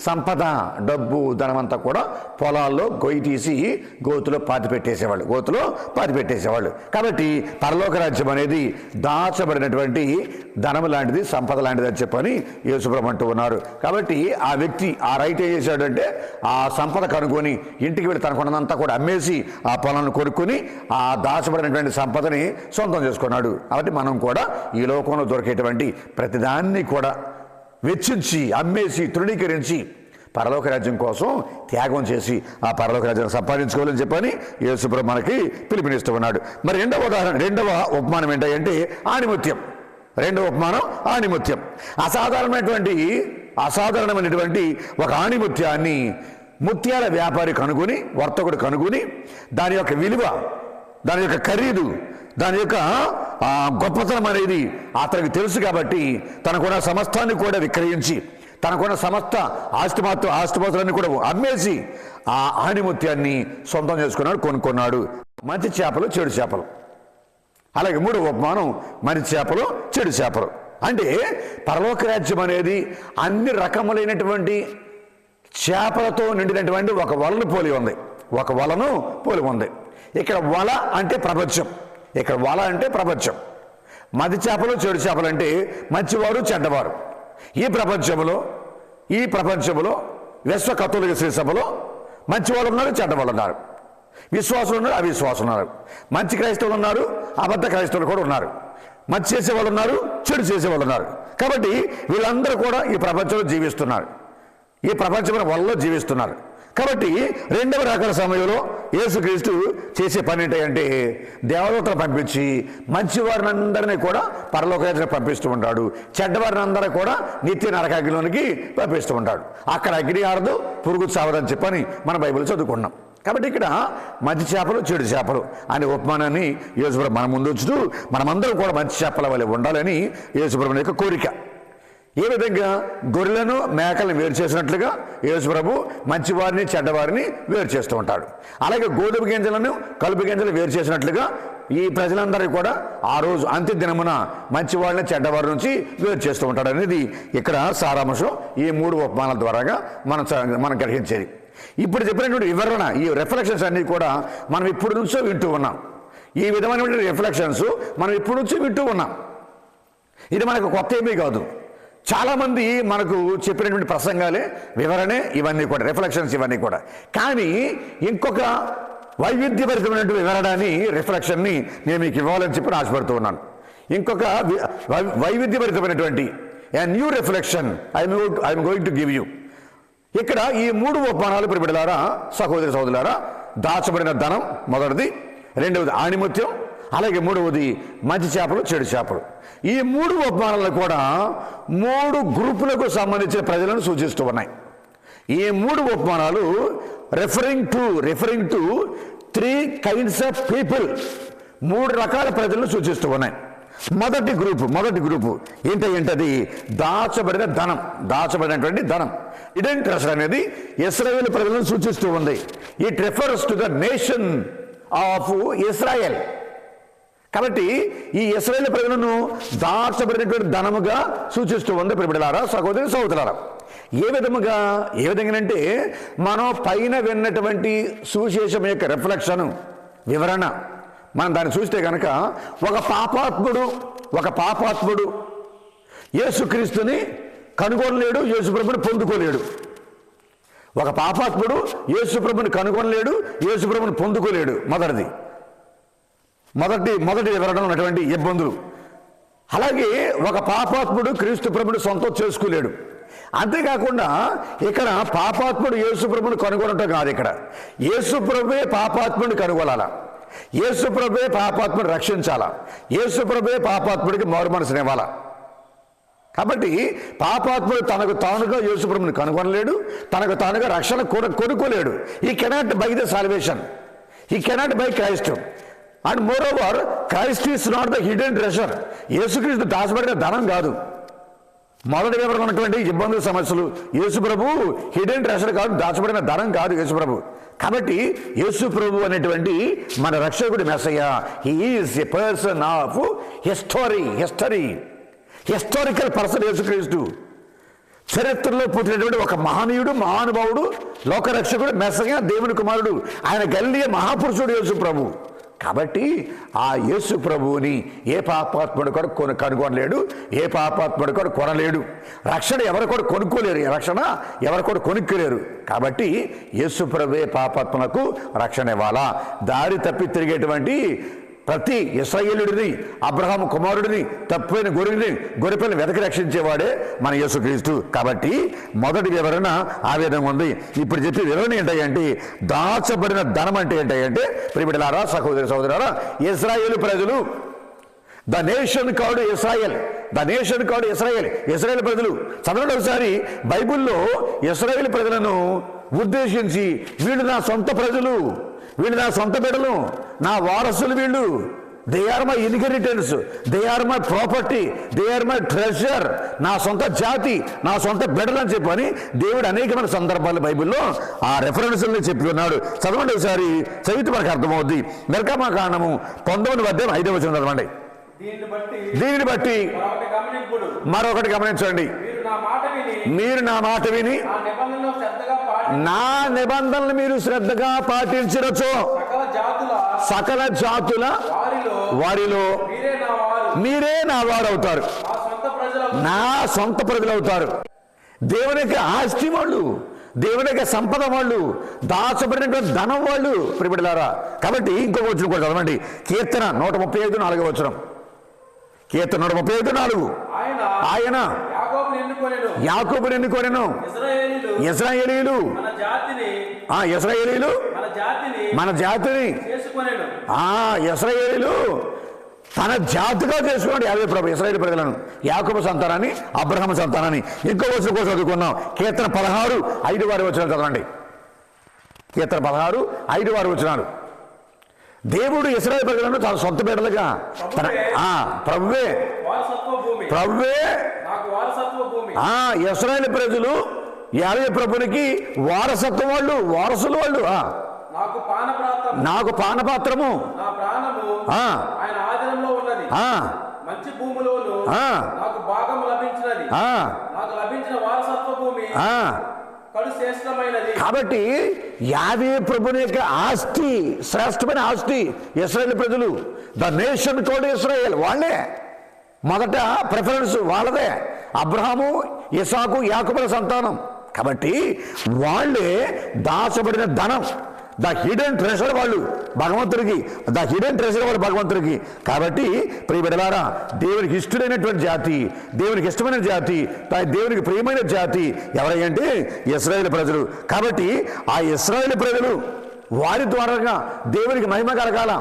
సంపద, డబ్బు, ధనమంతా కూడా పొలాల్లో గొయ్యి తీసి గోతులో పాతి పెట్టేసేవాళ్ళు. కాబట్టి పరలోక రాజ్యం అనేది దాచబడినటువంటి ధనం లాంటిది, సంపద లాంటిది అని చెప్పని యేసుప్రభు అంటూ ఉన్నారు. కాబట్టి ఆ వ్యక్తి, ఆ రైతు ఏం చేశాడంటే ఆ సంపద కనుక్కొని ఇంటికి వెళ్ళి తనకున్నదంతా కూడా అమ్మేసి ఆ పొలాన్ని కొనుక్కొని ఆ దాచబడినటువంటి సంపదని సొంతం చేసుకున్నాడు. కాబట్టి మనం కూడా ఈ లోకంలో దొరికేటువంటి ప్రతిదాన్ని కూడా వెచ్చించి, అమ్మేసి, తృణీకరించి పరలోక రాజ్యం కోసం త్యాగం చేసి ఆ పరలోక రాజ్యం సంపాదించుకోవాలని చెప్పని యేసుప్రభు మనకి పిలుపునిస్తూ ఉన్నాడు. మరి రెండవ ఉపమానం ఏంటంటే ఆణిముత్యం. రెండవ ఉపమానం ఆణిముత్యం. అసాధారణమైనటువంటి ఒక ఆణిముత్యాన్ని ముత్యాల వ్యాపారి కనుగొని, వర్తకుడు కనుగొని, దాని యొక్క విలువ, దాని యొక్క ఖరీదు, దాని యొక్క గొప్పతనం అనేది అతనికి తెలుసు కాబట్టి తనకున్న సమస్తాన్ని కూడా విక్రయించి, తనకున్న సమస్త ఆస్తిపాస్తులన్నీ కూడా అమ్మేసి ఆ ఆణిముత్యాన్ని సొంతం చేసుకున్నాడు, కొనుక్కున్నాడు. మంచి చేపలు, చెడు చేపలు. అలాగే మూడవ ఉపమానం మంచి చేపలు, చెడు చేపలు. అంటే పరలోక రాజ్యం అనేది అన్ని రకములైనటువంటి చేపలతో నిండినటువంటి ఒక వలను పోలి ఉంది. ఒక వలను పోలి ఉంది. ఇక్కడ వల అంటే ప్రపంచం. ఇక్కడ వల అంటే ప్రపంచం. మంచి చేపలు, చెడు చేపలు అంటే మంచివారు, చెడ్డవారు. ఈ ప్రపంచంలో విశ్వ కథోలిక శ్రీ సభలో మంచివాళ్ళు ఉన్నారు, చెడ్డవాళ్ళు ఉన్నారు. విశ్వాసులు ఉన్నారు, అవిశ్వాసులు ఉన్నారు. మంచి క్రైస్తవులు ఉన్నారు, అబద్ధ క్రైస్తవులు కూడా ఉన్నారు. మంచి చేసేవాళ్ళు ఉన్నారు, చెడు చేసేవాళ్ళు ఉన్నారు. కాబట్టి వీళ్ళందరూ కూడా ఈ ప్రపంచంలో జీవిస్తున్నారు, ఈ ప్రపంచమైన వల్ల జీవిస్తున్నారు. కాబట్టి రెండవ రకాల సమయంలో యేసుక్రీస్తు చేసే పని ఏంటంటే దేవదూతలు పంపించి మంచివారిని అందరినీ కూడా పరలోకానికి పంపిస్తూ ఉంటాడు, చెడ్డవారిని అందరూ కూడా నిత్య నరకాగ్నిలోనికి పంపిస్తూ ఉంటాడు. అక్కడ అగ్ని ఆరదు, పురుగు చావదని చెప్పని మన బైబిల్ చదువుకున్నాం. కాబట్టి ఇక్కడ మంచి చేపలు, చెడు చేపలు అనే ఉపమానాన్ని యేసుప్రభు మన ముందు ఉంచుతూ మనమందరం కూడా మంచి చేపల వలె ఉండాలని యేసుప్రభు యొక్క కోరిక. ఏ విధంగా గొర్రెలను మేకలను వేరు చేసినట్లుగా యేసుప్రభు మంచివారిని, చెడ్డవారిని వేరు చేస్తూ ఉంటాడు. అలాగే గోధుమ గింజలను, కలుపు గింజలు వేరు చేసినట్లుగా ఈ ప్రజలందరూ కూడా ఆ రోజు అంత్య దినమున మంచివారిని, చెడ్డవారి నుంచి వేరు చేస్తూ ఉంటాడు అనేది ఇక్కడ సారాంశం. ఈ మూడు ఉపమానాల ద్వారాగా మనం గ్రహించేది. ఇప్పుడు చెప్పినటువంటి వివరణ, ఈ రిఫ్లెక్షన్స్ అన్నీ కూడా మనం ఇప్పుడు నుంచో వింటూ ఉన్నాం. ఈ విధమైనటువంటి రిఫ్లెక్షన్స్ మనం ఇప్పుడు నుంచి వింటూ ఉన్నాం. ఇది మనకు కొత్త ఏమీ కాదు. చాలామంది మనకు చెప్పినటువంటి ప్రసంగాలే, వివరణే ఇవన్నీ కూడా, రిఫ్లెక్షన్స్ ఇవన్నీ కూడా. కానీ ఇంకొక వైవిధ్యభరితమైనటువంటి వివరణని, రిఫ్లెక్షన్ని నేను మీకు ఇవ్వాలని చెప్పి ఆశపడుతూ ఉన్నాను. ఇంకొక వైవిధ్యభరితమైనటువంటి new reflection I'm going to give you. ఇక్కడ ఈ మూడు ఉపమానాలు ప్రియబిడ్డలారా, సహోదరి సహోదరులారా, దాచబడిన ధనం మొదటిది, రెండవది ఆణిముత్యం, అలాగే మూడవది మంచి చేపలు, చెడు చేపలు. ఈ మూడు ఉపమానాలు కూడా మూడు గ్రూపులకు సంబంధించిన ప్రజలను సూచిస్తూ ఉన్నాయి. ఈ మూడు ఉపమానాలు referring to 3 kinds of people, 3 రకాల ప్రజలను సూచిస్తూ ఉన్నాయి. మొదటి గ్రూపు ఏంటది? దాచబడినటువంటి ధనం. హిడెన్ ట్రెజర్ అనేది ఇశ్రాయేలు ప్రజలను సూచిస్తూ ఉంది. It refers to the nation of Israel. కాబట్టి ఈ ఇశ్రాయేలు ప్రజలను దాచబడినటువంటి ధనముగా సూచిస్తూ ఉంది ప్రియబిడ్డలారా, సహోదరి సహోదరులారా. ఏ విధంగానంటే మనం పైన విన్నటువంటి సువిశేషం యొక్క రిఫ్లెక్షన్, వివరణ మనం దాన్ని చూస్తే కనుక ఒక పాపాత్ముడు యేసుక్రీస్తుని కనుగొనలేడు, యేసుప్రభుని పొందుకోలేడు. ఒక పాపాత్ముడు యేసుప్రభుని కనుగొనలేడు, యేసుప్రభుని పొందుకోలేడు. మొదటి వివరణ ఉన్నటువంటి ఇబ్బందులు. అలాగే ఒక పాపాత్ముడు క్రీస్తు ప్రభుని సొంతం చేసుకోలేడు. అంతేకాకుండా ఇక్కడ పాపాత్ముడు యేసుప్రభుని కనుగొనటం కాదు, ఇక్కడ యేసుప్రభువే పాపాత్ముడిని కనుగొనాలా, యేసుప్రభువే పాపాత్ముడిని రక్షించాలా, యేసుప్రభువే పాపాత్ముడికి మారు మనసునివ్వాలా. కాబట్టి పాపాత్ముడు తనకు తానుగా యేసుప్రభుని కనుగొనలేడు, తనకు తానుగా రక్షణ కొనుక్కోలేడు. ఈ కెనాట్ బై ద సాల్వేషన్, ఈ cannot by Christ. And more over Christ is not the hidden treasure. యేసుక్రీస్తు దాచబడిన ధనం కాదు. మొదటి వివరణ ఉన్నటువంటి ఇబ్బందులు, సమస్యలు, యేసుప్రభు హిడెన్ ట్రెజర్ కాదు, దాచబడిన ధనం కాదు యేసుప్రభు. కాబట్టి యేసుప్రభు అనేటువంటి మన రక్షకుడి మెస్సయ్య, he is a person of historical person. యేసుక్రీస్తు చరిత్రలో పుట్టినటువంటి ఒక మహానుభావుడు, లోకరక్షకుడు, మెస్సయ్య, దేవుని కుమారుడు, ఆయన గలిలయ మహాపురుషుడు యేసుప్రభు. కాబట్టి ఆ యేసు ప్రభువుని ఏ పాపాత్ముడు కూడా కనుగొనలేడు, ఏ పాపాత్ముడు కూడా కొనలేడు. రక్షణ ఎవరు కూడా కొనుక్కోలేరు. కాబట్టి యేసు ప్రభువే పాపాత్ములకు రక్షణ ఇవ్వాలా. దారి తప్పి తిరిగేటువంటి ప్రతి ఇశ్రాయేలుడిని, అబ్రహాము కుమారుడిని, తప్పిపోయిన గొర్రెపిల్లని వెతకి రక్షించేవాడే మన యేసుక్రీస్తు. కాబట్టి మొదటి వివరణ ఆ విధంగా ఉంది. ఇప్పుడు చెప్పే వివరణ ఏంటంటే దాచబడిన ధనం అంటే ఏంటంటే ప్రియబిడ్డలారా, సహోదరి సహోదరులారా, ఇశ్రాయేలు ప్రజలు, the nation called Israel, the nation called Israel, Israel ప్రజలు. చదవండి ఒకసారి బైబిల్లో ఇశ్రాయేల్ ప్రజలను ఉద్దేశించి వీళ్ళు నా సొంత ప్రజలు, వీళ్ళు నా సొంత బిడ్డలు, నా వారసులు, వీళ్ళు they are my inheritance, they are my property, they are my treasure, నా సొంత జాతి, నా సొంత బిడ్డలు అని చెప్పని దేవుడు అనేకమైన సందర్భాలు బైబిల్లో ఆ రెఫరెన్స్ని చెప్పి ఉన్నాడు. చదవండి ఒకసారి, చదివితే మనకు అర్థమవుద్ది. నిర్గమకాండము 19:5 చదవండి. దీనిని బట్టి మరొకటి గమనించండి, మీరు నా మాట విని నా నిబంధనలు మీరు శ్రద్ధగా పాటించరచో సకల జాతుల వారిలో మీరే నా వారు అవుతారు, నా సొంత ప్రజలు అవుతారు. దేవుని యొక్క ఆస్తి వాళ్ళు, దేవుని యొక్క సంపద వాళ్ళు, దాచబడినటువంటి ధనం వాళ్ళు ప్రియబిడ్డలారా. కాబట్టి ఇంకొక వచనం కూడా చదవండి. కీర్తన 135:4. కీర్తన 135:4. ఆయన యాకోబును ఎన్నుకొనెను, ఇశ్రాయేలీయులు మన జాతిని ఇశ్రాయేలీయులు తన జాతిగా చేసుకోండి. యావే ప్రభు ఇశ్రాయేలు ప్రజలను, యాకోబు సంతానాన్ని, అబ్రహాము సంతానాన్ని. ఇంకో వచనం కూడా చదువుకున్నాం. కీర్తన 16:5 చదవండి. కీర్తన 16:5. దేవుడు ఇశ్రాయేలు ప్రజలను తన సొంత బిడ్డలుగా ప్రభువే ఇశ్రాయేలు ప్రజలు యావే ప్రభునికి వారసత్వం వాళ్ళు, వారసులు వాళ్ళు. నాకు పానపాత్రము మంచి భూములోను నాకు భాగం లభించినది, నాకు లభించిన వారసత్వ భూమి కడు శ్రేష్టమైనది. కాబట్టి యావే ప్రభుని యొక్క ఆస్తి, శ్రేష్టమైన ఆస్తి ఇశ్రాయేలు ప్రజలు, ద నేషన్ కాల్డ్ ఇశ్రాయేల్. వాళ్ళే మొదట ప్రిఫరెన్స్ వాళ్ళదే. అబ్రహాము, ఇసాకు, యాకోబుల సంతానం. కాబట్టి వాళ్ళే దాచబడిన ధనం, ద హిడెన్ ట్రెజర్ వాళ్ళు భగవంతుడికి, ద హిడెన్ ట్రెజర్ వాళ్ళు భగవంతుడికి. కాబట్టి ప్రియ బిడ్డలారా, దేవునికి ఇష్టమైనటువంటి జాతి, దేవునికి ఇష్టమైన జాతి, దేవునికి ప్రియమైన జాతి ఎవరంటే ఇశ్రాయేలు ప్రజలు. కాబట్టి ఆ ఇశ్రాయేలు ప్రజలు వారి ద్వారాగా దేవునికి మహిమ కలగాల,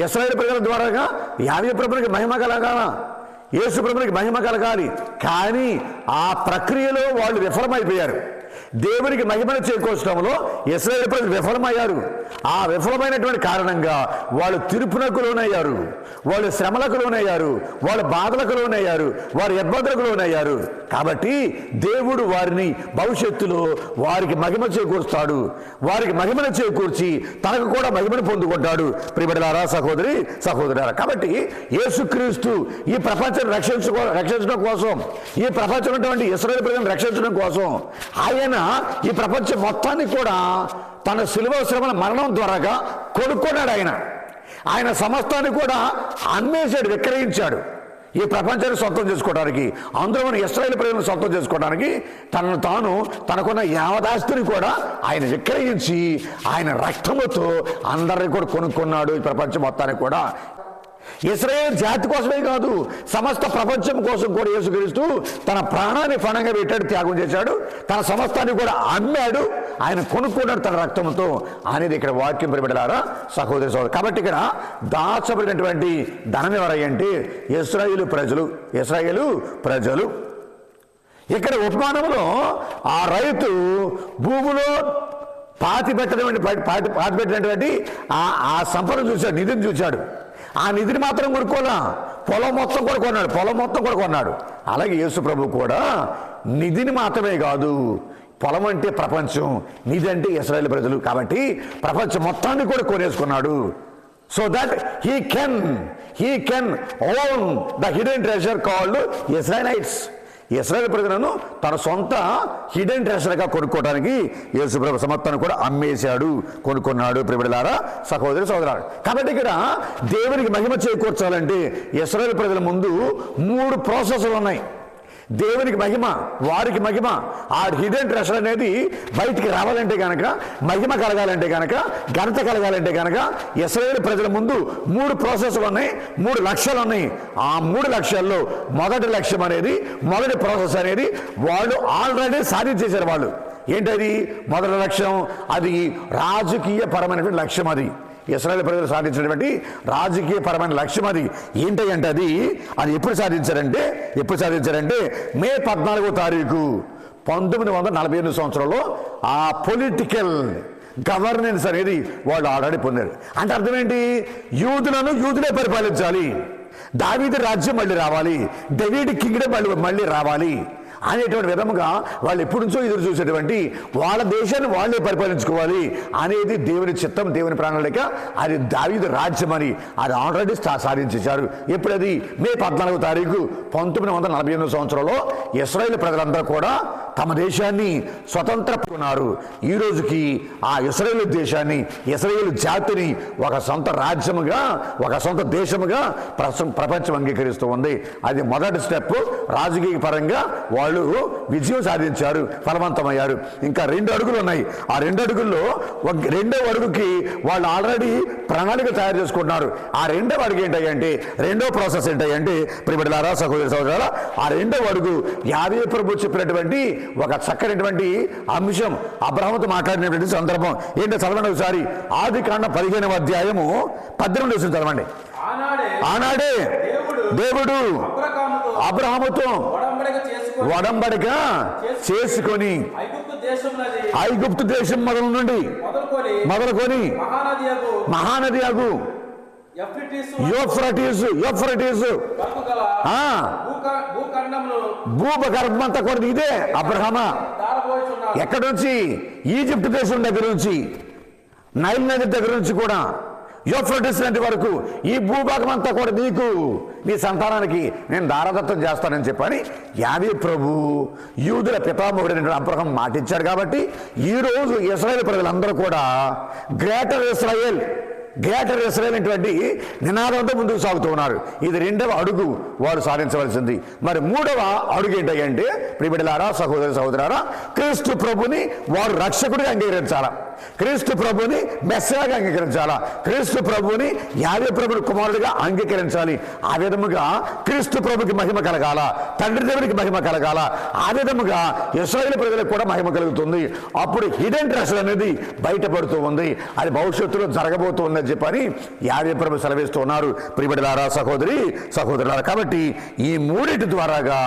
ఇశ్రాయేలు ప్రజల ద్వారాగా యావే ప్రభునికి మహిమ కలగాల, యేసు ప్రభునికి మహిమ కలగాలి. కానీ ఆ ప్రక్రియలో వాళ్ళు విఫలమైపోయారు. దేవునికి మహిమను చేకూర్చడంలో ఇశ్రాయేలు ప్రజలు విఫలమయ్యారు. ఆ విఫలమైనటువంటి కారణంగా వాళ్ళు తీర్పునకు లోనయ్యారు, వాళ్ళు శ్రమలకు లోనయ్యారు, వాళ్ళు బాధలకు లోనయ్యారు, వారు ఇబ్బందులకు లోనయ్యారు. కాబట్టి దేవుడు వారిని భవిష్యత్తులో వారికి మహిమ చేకూరుస్తాడు, వారికి మహిమను చేకూర్చి తనకు కూడా మహిమను పొందుకుంటాడు. ప్రియబిడ్డలారా, సహోదరి సహోదరులారా, కాబట్టి యేసుక్రీస్తు ఈ ప్రపంచాన్ని రక్షించడం కోసం, ఈ ప్రపంచంలో ఉన్నటువంటి ఇశ్రాయేలు ప్రజలను రక్షించడం కోసం ఆయన ఈ ప్రపంచం మొత్తాన్ని కూడా తన శిలువ శ్రమల మరణం ద్వారాగా కొనుక్కున్నాడు. ఆయన సమస్తాన్ని కూడా అమ్మేశాడు, విక్రయించాడు ఈ ప్రపంచాన్ని సొంతం చేసుకోవడానికి, అందులో ఇశ్రాయేలు ప్రజలను సొంతం చేసుకోవడానికి తనను తాను, తనకున్న యావదాస్తిని కూడా ఆయన విక్రయించి ఆయన రక్తముతో అందరినీ కూడా కొనుక్కున్నాడు. ఈ ప్రపంచం మొత్తాన్ని కూడా ఇశ్రాయేల్ జాతి కోసమే కాదు, సమస్త ప్రపంచం కోసం కూడా యేసుక్రీస్తు తన ప్రాణాన్ని పణంగా పెట్టాడు, త్యాగం చేశాడు, తన సమస్తాన్ని కూడా అమ్మాడు, ఆయన కొనుక్కున్నాడు తన రక్తంతో అనేది ఇక్కడ వాక్యం ప్రియబిడ్డలారా, సహోదరి సహోదరు. కాబట్టి ఇక్కడ దాచబడినటువంటి ధనం ఎవరంటే ఇశ్రాయేలు ప్రజలు, ఇశ్రాయేలు ప్రజలు. ఇక్కడ ఉపమానంలో ఆ రైతు భూమిలో పాతిపెట్టినటువంటి ఆ సంపద చూశాడు, నిధిని చూశాడు. ఆ నిధిని మాత్రం కొనుక్కోలా, పొలం మొత్తం కూడా కొన్నాడు. అలాగే యేసు ప్రభు కూడా నిధిని మాత్రమే కాదు, పొలం అంటే ప్రపంచం, నిధి అంటే ఇశ్రాయేలు ప్రజలు. కాబట్టి ప్రపంచం మొత్తాన్ని కూడా కొనేసుకున్నాడు. So that he can own the hidden treasure called Israelites. ఇశ్రాయేలు ప్రజలను తన సొంత హిడెన్ ట్రెజర్గా కొనుక్కోవడానికి యేసు ప్రభు సమస్తాన్ని కూడా అమ్మేశాడు, కొనుక్కున్నాడు. ప్రియబిడ్డలారా, సహోదరి సహోదరులారా, కాబట్టి ఇక్కడ దేవునికి మహిమ చేకూర్చాలంటే ఇశ్రాయేలు ప్రజల ముందు 3 ప్రాసెస్లు ఉన్నాయి. దేవునికి మహిమ, వారికి మహిమ. ఆ హిడెన్ ట్రెషర్ అనేది బయటికి రావాలంటే కనుక, మహిమ కలగాలంటే కనుక, ఘనత కలగాలంటే కనుక ఇశ్రాయేలు ప్రజల ముందు 3 ప్రాసెస్లు ఉన్నాయి, 3 లక్ష్యాలు ఉన్నాయి. ఆ 3 లక్ష్యాల్లో మొదటి లక్ష్యం అనేది, మొదటి ప్రాసెస్ అనేది వాళ్ళు ఆల్రెడీ సాధించేశారు. వాళ్ళు ఏంటది మొదటి లక్ష్యం? అది రాజకీయ పరమైనటువంటి లక్ష్యం. అది ఇశ్రాయేలు ప్రజలు సాధించినటువంటి రాజకీయ పరమైన లక్ష్యం. అది ఏంటంటే అది ఎప్పుడు సాధించారంటే మే 14వ తారీఖు 1948 సంవత్సరంలో ఆ పొలిటికల్ గవర్నెన్స్ అనేది వాళ్ళు ఆల్రెడీ పొందారు. అంటే అర్థం ఏంటి? యూదులే పరిపాలించాలి, దావీదు రాజ్యం మళ్ళీ రావాలి, డేవిడ్ కింగ్డమ్ మళ్ళీ రావాలి అనేటువంటి విధముగా వాళ్ళు ఎప్పటి నుంచో ఎదురు చూసేటువంటి వాళ్ళ దేశాన్ని వాళ్ళే పరిపాలించుకోవాలి అనేది దేవుని చిత్తం, దేవుని ప్రణాళిక. అది దావీదు రాజ్యం అని అది ఆల్రెడీ సాధించేశారు. ఎప్పుడది? మే 14వ తారీఖు 1948 సంవత్సరంలో ఇశ్రాయేలు ప్రజలందరూ కూడా తమ దేశాన్ని స్వతంత్రపరుచుకున్నారు. ఈ రోజుకి ఆ ఇశ్రాయేలు దేశాన్ని, ఇశ్రాయేలు జాతిని ఒక సొంత రాజ్యముగా, ఒక సొంత దేశముగా ప్రపంచం అంగీకరిస్తూ ఉంది. అది మొదటి స్టెప్. రాజకీయ పరంగా వాళ్ళు విజయం సాధించారు, ఫలవంతమయ్యారు. ఇంకా 2 అడుగులు ఉన్నాయి. ఆ 2 అడుగుల్లో రెండవ అడుగుకి వాళ్ళు ఆల్రెడీ ప్రణాళిక తయారు చేసుకుంటున్నారు. ఆ రెండవ అడుగు ఏంటంటే, రెండో ప్రాసెస్ ఏంటంటే ప్రియబిడ్డలారా, సహోదరి సహోదరులారా, ఆ రెండవ అడుగు యావే ప్రభు చెప్పినటువంటి ఒక చక్కనటువంటి అంశం, అబ్రహాముతో మాట్లాడినటువంటి సందర్భం ఏంటో చదవండి ఒకసారి. ఆదికాండం 15వ అధ్యాయము 18 చదవండి. ఆనాడే దేవుడు అబ్రహాముతో ఒడంబడిక చేసుకొని ఐగుప్తు దేశం మొదలుకొని మహానదియగు యూఫ్రటీసు భూగర్భమంతా కూడా ఇదే. అబ్రహామా ఎక్కడి నుంచి? ఈజిప్ట్ దేశం దగ్గర నుంచి, నైల్ నది దగ్గర నుంచి కూడా యూఫ్రటీస్ నది వరకు ఈ భూభాగం అంతా కూడా నీకు, నీ సంతానానికి నేను దారాదత్తం చేస్తానని చెప్పని యావే ప్రభు యూదుల పితామహుడైన అబ్రహాం మాటిచ్చాడు. కాబట్టి ఈరోజు ఇశ్రాయేలు ప్రజలందరూ కూడా గ్రేటర్ ఇశ్రాయేల్ అటువంటి నినాదంతో ముందుకు సాగుతూ ఉన్నారు. ఇది రెండవ అడుగు వారు సాధించవలసింది. మరి మూడవ అడుగు ఏంటంటే ప్రియబిడ్డలారా, సహోదరి సహోదరులారా, క్రీస్తు ప్రభుని వారు రక్షకుడిగా అంగీకరించాలా, క్రీస్తు ప్రభుని మెస్సీయాగా అంగీకరించాలా, క్రీస్తు ప్రభుని యావే ప్రభుని కుమారుడిగా అంగీకరించాలి. ఆ విధముగా క్రీస్తు ప్రభుకి మహిమ కలగాల, తండ్రి దేవునికి మహిమ కలగాల. ఆ విధముగా ఇశ్రాయేలు ప్రజలకు కూడా మహిమ కలుగుతుంది. అప్పుడు హిడెన్ ట్రెషర్ అనేది బయటపడుతూ ఉంది. అది భవిష్యత్తులో జరగబోతుంది చెప్పని యావే ప్రభు సెలవిస్తూ ఉన్నారు. ప్రియబిడ్డలారా, సహోదరి సహోదరులారా, కాబట్టి ఈ మూడింటి ద్వారాగా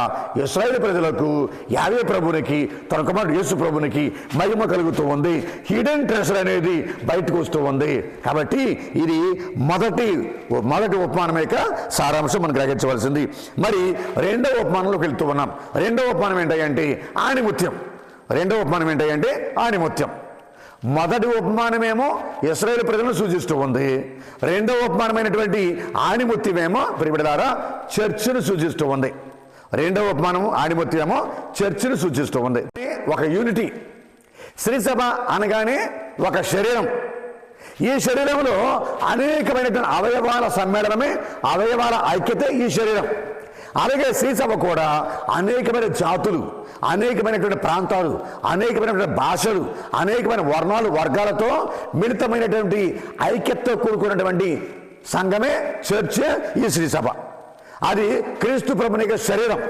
ఇశ్రాయేలు ప్రజలకు, యావే ప్రభునికి, తన కుమారుడు యేసు ప్రభునికి మహిమ కలుగుతూ ఉంది. హిడెన్ ట్రెషర్ అనేది బయటకు వస్తూ ఉంది. కాబట్టి ఇది మొదటి ఉపమానం యొక్క సారాంశం మనం గ్రహించవలసింది. మరి రెండవ ఉపమానంలోకి వెళ్తూ ఉన్నాం. రెండవ ఉపమానం ఏంటంటే ఆణిముత్యం. మొదటి ఉపమానమేమో ఇశ్రాయేలు ప్రజలను సూచిస్తూ ఉంది. రెండవ ఉపమానమైనటువంటి ఆణిముత్యమేమో ప్రియబిడ్డలారా చర్చిని సూచిస్తూ ఉంది. రెండవ ఉపమానము ఆణిముత్యమేమో చర్చిని సూచిస్తూ ఉంది. ఒక యూనిటీ. శ్రీసభ అనగానే ఒక శరీరం. ఈ శరీరంలో అనేకమైనటువంటి అవయవాల సమ్మేళనమే, అవయవాల ఐక్యతే ఈ శరీరం. అలాగే శ్రీసభ కూడా అనేకమైన జాతులు, అనేకమైనటువంటి ప్రాంతాలు, అనేకమైనటువంటి భాషలు, అనేకమైన వర్ణాలు, వర్గాలతో మిళితమైనటువంటి ఐక్యతతో కూడుకున్నటువంటి సంఘమే చర్చ్, ఈ శ్రీసభ. అది క్రీస్తు ప్రభుని యొక్క శరీరం,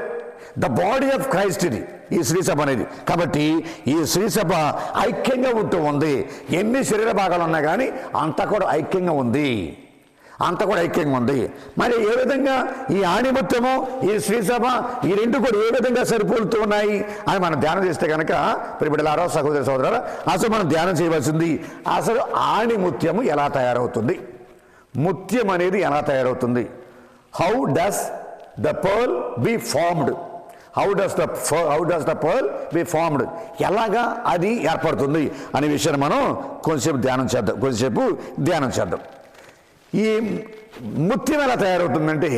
ద బాడీ ఆఫ్ క్రైస్ట్ ఇది ఈ శ్రీసభ అనేది. కాబట్టి ఈ శ్రీసభ ఐక్యంగా ఉంటూ ఉంది. ఎన్ని శరీర భాగాలు ఉన్నా కానీ అంతా కూడా ఐక్యంగా ఉంది. మరి ఏ విధంగా ఈ ఆణిముత్యము, ఈ శ్రీసభ, ఈ రెండు కూడా ఏ విధంగా సరిపోలుతూ ఉన్నాయి అని మనం ధ్యానం చేస్తే కనుక ప్రియబిడ్డలారా, సహోదరి సహోదరులారా, అసలు మనం ధ్యానం చేయవలసింది అసలు ఆణిముత్యము ఎలా తయారవుతుంది, ముత్యం అనేది ఎలా తయారవుతుంది. How does the pearl be formed, how does the pearl be formed, ఎలాగా అది ఏర్పడుతుంది అనే విషయాన్ని మనం కొంచెంసేపు ధ్యానం చేద్దాం. ఈ ముత్యం ఎలా తయారవుతుందంటే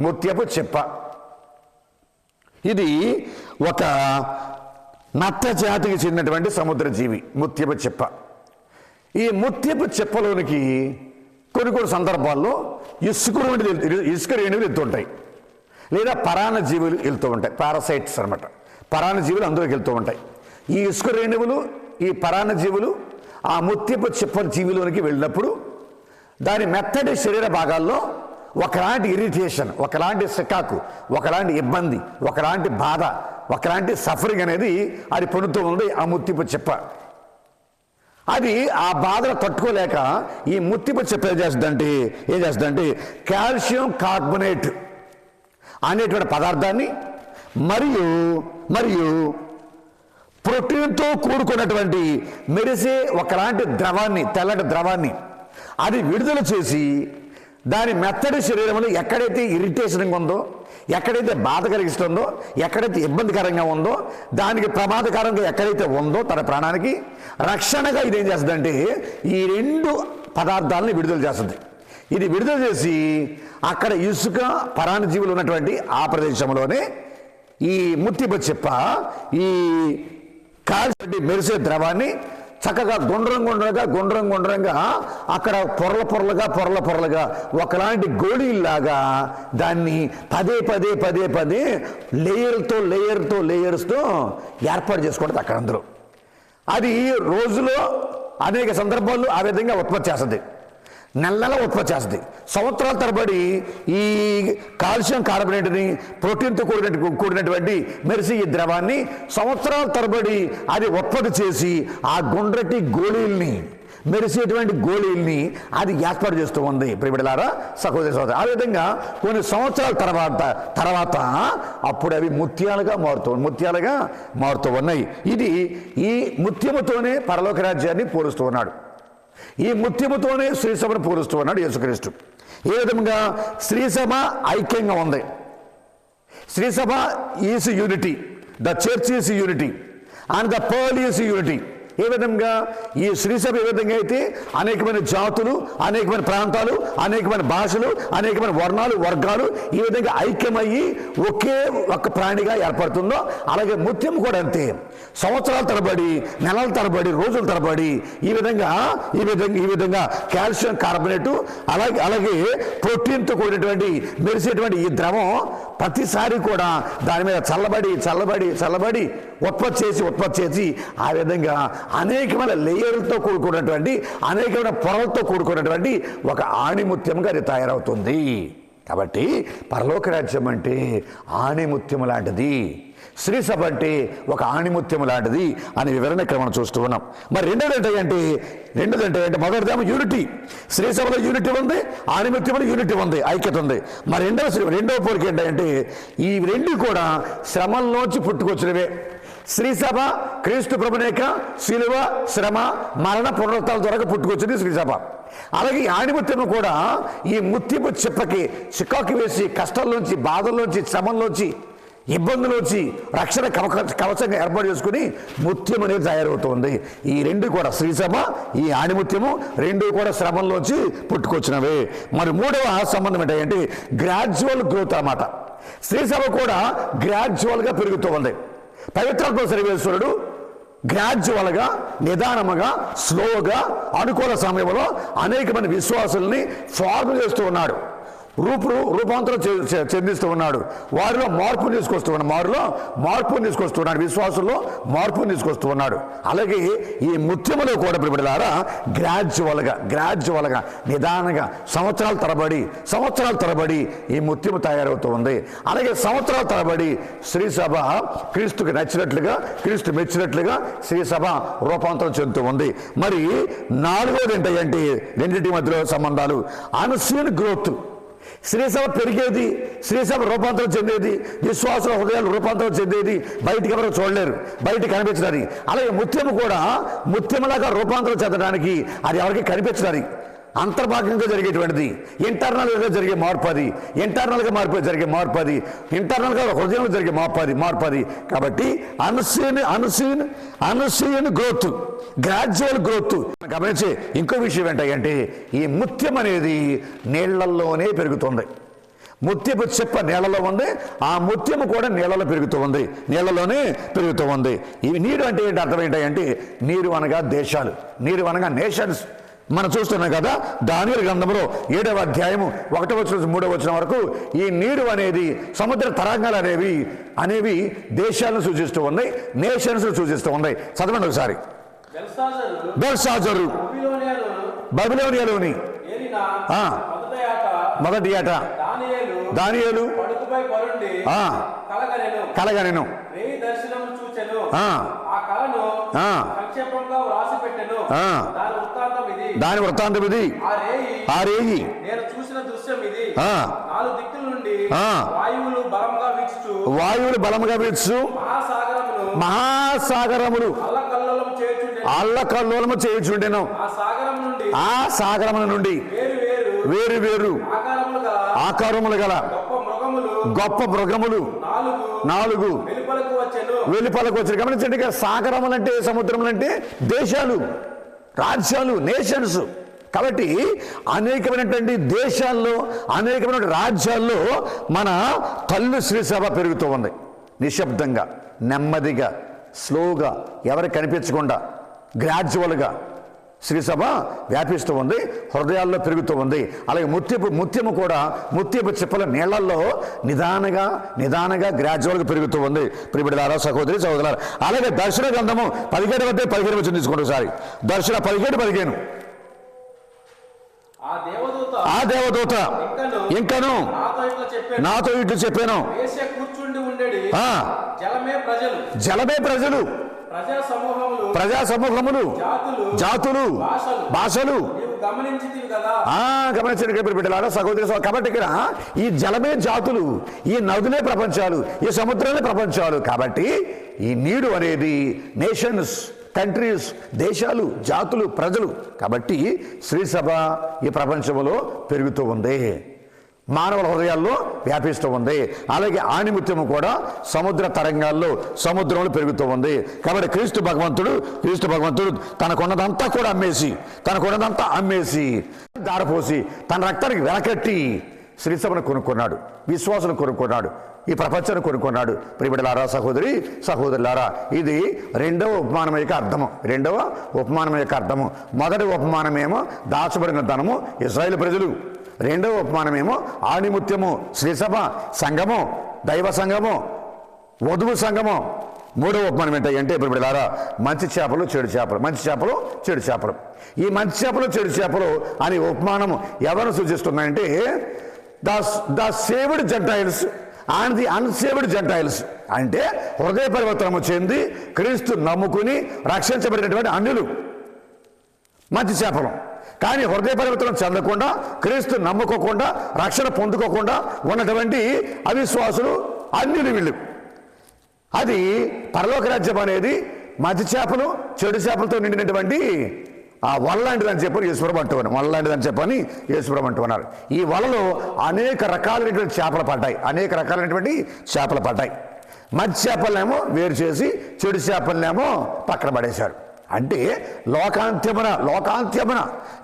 ముత్యపు చెప్ప ఇది ఒక నత్త జాతికి చెందినటువంటి సముద్ర జీవి. ముత్యపు చెప్ప. ఈ ముత్యపు చెప్పలోనికి కొన్ని సందర్భాల్లో ఇసుక రేణువులు వెళ్తుంటాయి, లేదా పరాన్న జీవులు వెళ్తూ ఉంటాయి. పారాసైట్స్ అనమాట, పరాన్న జీవులు అందులోకి వెళ్తూ ఉంటాయి. ఈ ఇసుక రేణువులు, ఈ పరాన్న జీవులు ఆ ముత్యపు చిప్ప జీవిలోనికి వెళ్ళినప్పుడు దాని మెత్తటి శరీర భాగాల్లో ఒకలాంటి ఇరిటేషన్, ఒకలాంటి సికాకు, ఒకలాంటి ఇబ్బంది, ఒకలాంటి బాధ, ఒకలాంటి సఫరింగ్ అనేది అది పొందుతూ ఉంది ఆ ముత్యపు చిప్ప. అది ఆ బాధను తట్టుకోలేక ఈ ముత్యపు చిప్ప ఏం చేస్తుందంటే కాల్షియం కార్బోనేట్ అనేటువంటి పదార్థాన్ని మరియు ప్రోటీన్తో కూడుకున్నటువంటి మెరిసే ఒకలాంటి ద్రవాన్ని, తెల్లటి ద్రవాన్ని అది విడుదల చేసి దాని మెత్తడి శరీరంలో ఎక్కడైతే ఇరిటేషన్గా ఉందో, ఎక్కడైతే బాధ కలిగిస్తుందో, ఎక్కడైతే ఇబ్బందికరంగా ఉందో, దానికి ప్రమాదకరంగా ఎక్కడైతే ఉందో తన ప్రాణానికి రక్షణగా ఇదేం చేస్తుందంటే ఈ 2 పదార్థాలని విడుదల చేస్తుంది. ఇది విడుదల చేసి అక్కడ ఇసుక పరాన్నజీవులు ఉన్నటువంటి ఆ ప్రదేశంలోనే ఈ ముత్యపు చిప్ప ఈ కాల్చి మెరిసే ద్రవాన్ని చక్కగా గుండ్రంగా అక్కడ పొరలుగా ఒకలాంటి గోళీల్లాగా దాన్ని పదే లేయర్స్తో ఏర్పాటు చేసుకోవడం అక్కడ అందరూ. అది రోజులో అనేక సందర్భాల్లో ఆ విధంగా ఉత్పత్తి చేస్తుంది, నెల ఉత్పత్తి చేస్తుంది. సంవత్సరాల తరబడి ఈ కాల్షియం కార్బోనేట్ని, ప్రోటీన్తో కూడినటువంటి మెరిసి ఈ ద్రవాన్ని సంవత్సరాల తరబడి అది ఉత్పత్తి చేసి ఆ గుండ్రటి గోళీల్ని, మెరిసేటువంటి గోళీల్ని అది ఏర్పాటు చేస్తూ ఉంది. ప్రియబిడ్డలారా, సహోదరి, ఆ విధంగా కొన్ని సంవత్సరాల తర్వాత అప్పుడు అవి ముత్యాలుగా మారుతూ ఉన్నాయి. ఇది ఈ ముత్యముతోనే పరలోక రాజ్యాన్ని పోలుస్తూ ఉన్నాడు. ఈ ముత్యముతోనే శ్రీసభను పోలుస్తూ ఉన్నాడు యేసుక్రీస్తు. ఏ విధంగా శ్రీసభ ఐక్యంగా ఉంది. శ్రీసభ is unity, the church is unity and the pearl is unity. ఏ విధంగా ఈ శ్రీసభ ఏ విధంగా అయితే అనేకమైన జాతులు, అనేకమైన ప్రాంతాలు, అనేకమైన భాషలు, అనేకమైన వర్గాలు ఈ విధంగా ఐక్యమయ్యి ఒకే ఒక్క ప్రాణిగా ఏర్పడుతుందో, అలాగే ముత్యం కూడా అంతే. సంవత్సరాల తరబడి, నెలల తరబడి, రోజుల తరబడి ఈ విధంగా కాల్షియం కార్బోనేటు అలాగే ప్రోటీన్తో కూడినటువంటి మెరిసేటువంటి ఈ ద్రవం ప్రతిసారి కూడా దాని మీద చల్లబడి ఉత్పత్తి చేసి ఆ విధంగా అనేకమైన లేయర్లతో కూడుకున్నటువంటి, అనేకమైన పొరలతో కూడుకున్నటువంటి ఒక ఆణిముత్యంగా అది తయారవుతుంది. కాబట్టి పరలోక రాజ్యం అంటే ఆణిముత్యం లాంటిది, శ్రీసభ అంటే ఒక ఆణిముత్యం లాంటిది అనే వివరణ ఇక్కడ మనం చూస్తూ ఉన్నాం. మరి రెండోది ఏంటంటే మొదటిదేమో యూనిటీ, శ్రీసభలో యూనిటీ ఉంది, ఆణిముత్యంలో యూనిటీ ఉంది, ఐక్యత ఉంది. మరి రెండవ పోలిక ఏంటంటే ఈ 2 కూడా శ్రమల్లోంచి పుట్టుకొచ్చినవే. శ్రీసభ క్రీస్తు ప్రభునేక శిలువ, శ్రమ, మరణ, పునరుత్థానాల ద్వారా పుట్టుకొచ్చింది శ్రీసభ. అలాగే ఈ ఆణిముత్యం కూడా ఈ ముత్యపు చిప్పకి చికాకు వేసి కష్టాల్లోంచి, బాధల్లోంచి, శ్రమంలోంచి, ఇబ్బందులోంచి రక్షణ కవచంగా ఏర్పాటు చేసుకుని ముత్యం అనేది తయారవుతుంది. ఈ 2 కూడా శ్రీసభ, ఈ ఆణిముత్యము 2 కూడా శ్రమంలోంచి పుట్టుకొచ్చినవే. మరి మూడవ సంబంధం ఏంటంటే గ్రాడ్యువల్ గ్రోత్ అన్నమాట. శ్రీసభ కూడా గ్రాడ్యువల్గా పెరుగుతూ ఉంది. పవిత్రాత్మ సర్వేశ్వరుడు గ్రాడ్యువల్గా, నిదానముగా, స్లోగా, అనుకూల సమయంలో అనేక మంది విశ్వాసుల్ని ఫార్మ్ చేస్తూ ఉన్నాడు, రూపాంతరం చెందిస్తూ ఉన్నాడు. వారిలో మార్పును తీసుకొస్తూ ఉన్నాడు, విశ్వాసంలో మార్పును తీసుకొస్తూ ఉన్నాడు. అలాగే ఈ ముత్యములో కూడా ప్రియబిడ్డలారా గ్రాడ్యువల్గా నిదానంగా సంవత్సరాల తరబడి ఈ ముత్యము తయారవుతూ ఉంది. అలాగే సంవత్సరాల తరబడి శ్రీసభ క్రీస్తుకి నచ్చినట్లుగా, క్రీస్తు మెచ్చినట్లుగా శ్రీసభ రూపాంతరం చెందుతూ ఉంది. మరి 4వది ఏంటంటే రెండింటి మధ్యలో సంబంధాలు, అన్సీన్ గ్రోత్. శ్రీసభ పెరిగేది, శ్రీసభ రూపాంతరం చెందేది, విశ్వాసుల హృదయాలు రూపాంతరం చెందేది బయటికి ఎవరు చూడలేరు, బయట కనిపించడానికి. అలాగే ముత్యము కూడా ముత్యములాగా రూపాంతరం చెందడానికి అది ఎవరికి కనిపించడానికి అంతర్భాగంగా జరిగేటువంటిది. ఇంటర్నల్గా జరిగే మార్పు అది, జరిగే మార్పు అది, ఇంటర్నల్గా హృదయంలో జరిగే మార్పు అది. కాబట్టి అన్సీన్ గ్రోత్, గ్రాడ్యువల్ గ్రోత్. గమనించే ఇంకో విషయం ఏంటంటే ఈ ముత్యం అనేది నీళ్లలోనే పెరుగుతుంది. ముత్యపు చెప్ప నీళ్లలో ఉంది, ఆ ముత్యము కూడా నీళ్లలోనే పెరుగుతూ ఉంది. ఇవి నీరు అంటే ఏంటి అర్థం ఏంటంటే నీరు అనగా దేశాలు, నీరు అనగా నేషన్స్, మనం చూస్తున్నాం కదా దానియేలు గ్రంథంలో 7వ అధ్యాయము 1వ వచనం 3వ వచనం వరకు ఈ నీరు అనేది సముద్ర తరంగాలు అనేవి దేశాలను సూచిస్తూ ఉన్నాయి, నేషన్స్ సూచిస్తూ ఉన్నాయి. చదవండి ఒకసారి. బెల్షాజరు బబిలోనియాలోని మొదటి ఏట దానియేలు కలగనెను. దాని వృత్తాంతం ఇది. ఆ రేయి వాయువులు బలముగా వీచు మహాసాగరములు అల్లకల్లోలము చేయుచుండెను. ఆ సాగరముల నుండి వేరు వేరు ఆకారములు గల గొప్ప మృగములు 4 వెలుపలకు వచ్చాయి. గమనించండి, సాగరములంటే సముద్రములంటే దేశాలు, రాజ్యాలు, నేషన్స్. కాబట్టి అనేకమైనటువంటి దేశాల్లో, అనేకమైన రాజ్యాల్లో మన తల్లి శ్రీసభ పెరుగుతూ ఉంది. నిశ్శబ్దంగా, నెమ్మదిగా, స్లోగా, ఎవరికి కనిపించకుండా గ్రాడ్యువల్గా శ్రీసభ వ్యాపిస్తూ ఉంది, హృదయాల్లో పెరుగుతూ ఉంది. అలాగే ముత్యము కూడా ముత్యపు చిప్పల నీళ్లలో నిదానంగా గ్రాడ్యువల్గా పెరుగుతూ ఉంది. ప్రియబిడ్డలారా, సహోదరి సహోదరులారా, అలాగే దర్శన గ్రంథము 17 వచ్చి తీసుకోండి ఒకసారి. దర్శన 17:15. ఆ దేవదూత ఇంకను నాతో ఇట్లు చెప్పాను, జలమే ప్రజలు, ప్రజా సమూహములు, జాతులు, భాషలు. గమనించండి బిడ్డలారా, సహోదరి. కాబట్టి ఇక్కడ ఈ జలమే జాతులు, ఈ నదులే ప్రపంచాలు, ఈ సముద్రాలే ప్రపంచాలు. కాబట్టి ఈ నీరు అనేది నేషన్స్, కంట్రీస్, దేశాలు, జాతులు, ప్రజలు. కాబట్టి శ్రీసభ ఈ ప్రపంచంలో పెరుగుతూ ఉంది, మానవుల హృదయాల్లో వ్యాపిస్తూ ఉంది. అలాగే ఆణిముత్యము కూడా సముద్ర తరంగాల్లో, సముద్రంలో పెరుగుతూ ఉంది. కాబట్టి క్రీస్తు భగవంతుడు తనకున్నదంతా కూడా అమ్మేసి దారపోసి తన రక్తానికి వెలకట్టి శ్రీసభను కొనుక్కున్నాడు, విశ్వాసులను కొనుక్కున్నాడు, ఈ ప్రపంచాన్ని కొనుక్కున్నాడు. ప్రియబిడ్డలారా, సహోదరి సహోదరులారా, ఇది రెండవ ఉపమానం యొక్క అర్థము. మొదటి ఉపమానమేమో దాచబడిన ధనము, ఇశ్రాయేలు ప్రజలు. రెండవ ఉపమానమేమో ఆణిముత్యము, శ్రీసభ, సంఘము, దైవ సంఘము, వధువు సంఘము. మూడవ ఉపమానం ఏంటంటే ప్రియబిడ్డలారా, మంచి చేపలు, చెడు చేపలు. ఈ మంచి చేపలు, చెడు చేపలు అనే ఉపమానము ఎవరు సూచిస్తున్నాయంటే the saved gentiles and the unsaved gentiles. అంటే హృదయ పరివర్తనము చెంది క్రీస్తు నమ్ముకుని రక్షించబడినటువంటి అన్యులు మంచి చేపలు. కానీ హృదయ పరివర్తనం చెందకుండా, క్రీస్తు నమ్ముకోకుండా, రక్షణ పొందుకోకుండా ఉన్నటువంటి అవిశ్వాసులు అన్యులు వీళ్ళు. అది పరలోక రాజ్యం అనేది మంచి చేపలు, చెడు చేపలతో నిండినటువంటి ఆ వల్లాంటిదని చెప్పని యేసుప్రభు అంటున్నారు. ఈ వలలో అనేక రకాలైనటువంటి చేపలు పడ్డాయి. మంచి చేపలనేమో వేరు చేసి, చెడు చేపలనేమో పక్కన పడేశారు. అంటే లోకాంత్యమున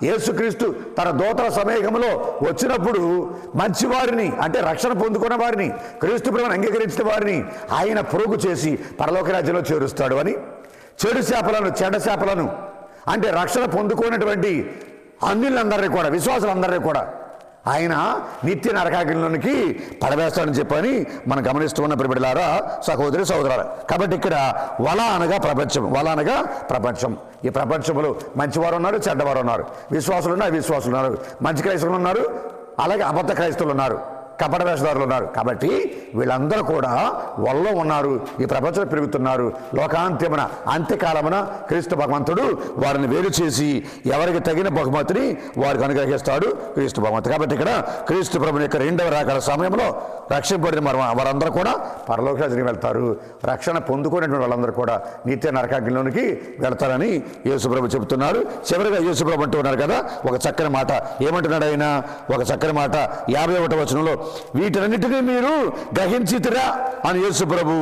యేసుక్రీస్తు తన దూతల సమేహంలో వచ్చినప్పుడు మంచివారిని, అంటే రక్షణ పొందుకున్న వారిని, క్రీస్తు ప్రభువును అంగీకరించిన వారిని ఆయన పోగు చేసి పరలోక రాజ్యంలో చేరుస్తాడు అని, చెడు చేపలను అంటే రక్షణ పొందుకున్నటువంటి అన్యులందరినీ కూడా, విశ్వాసులందరినీ కూడా ఆయన నిత్య నరకాగ్నిలోనికి పడవేస్తాడని చెప్పని మనం గమనిస్తూ ఉన్న ప్రియబిడ్డలారా, సహోదరి సహోదరులారా. కాబట్టి ఇక్కడ వల అనగా ప్రపంచం. ఈ ప్రపంచంలో మంచివారు ఉన్నారు, చెడ్డవారు ఉన్నారు, విశ్వాసులు ఉన్నారు, అవిశ్వాసులు ఉన్నారు, మంచి క్రైస్తవులు ఉన్నారు, అలాగే అబద్ధ క్రైస్తవులు ఉన్నారు, కపట వేషధారులు ఉన్నారు. కాబట్టి వీళ్ళందరూ కూడా వల్లో ఉన్నారు, ఈ ప్రపంచంలో పెరుగుతున్నారు. లోకాంత్యమున, అంత్యకాలమున క్రీస్తు భగవంతుడు వారిని వేరు చేసి ఎవరికి తగిన బహుమతిని వారికి అనుగ్రహిస్తాడు క్రీస్తు భగవంతుడు. కాబట్టి ఇక్కడ క్రీస్తు ప్రభుని యొక్క రెండవ రాకడ సమయంలో రక్షింపబడిన వారందరూ కూడా పరలోక రాజ్యానికి వెళ్తారు. రక్షణ పొందుకునేటువంటి వాళ్ళందరూ కూడా నిత్య నరకాగ్నిలోనికి వెళ్తారని యేసుప్రభు చెబుతున్నారు. చివరిగా యేసుప్రభు అంటూ ఉన్నారు కదా ఒక చక్కని మాట. ఏమంటున్నాడు ఆయన? ఒక చక్కని మాట 51వ వచనంలో, వీటన్నిటినీ మీరు గ్రహించితిరా అని యేసుప్రభు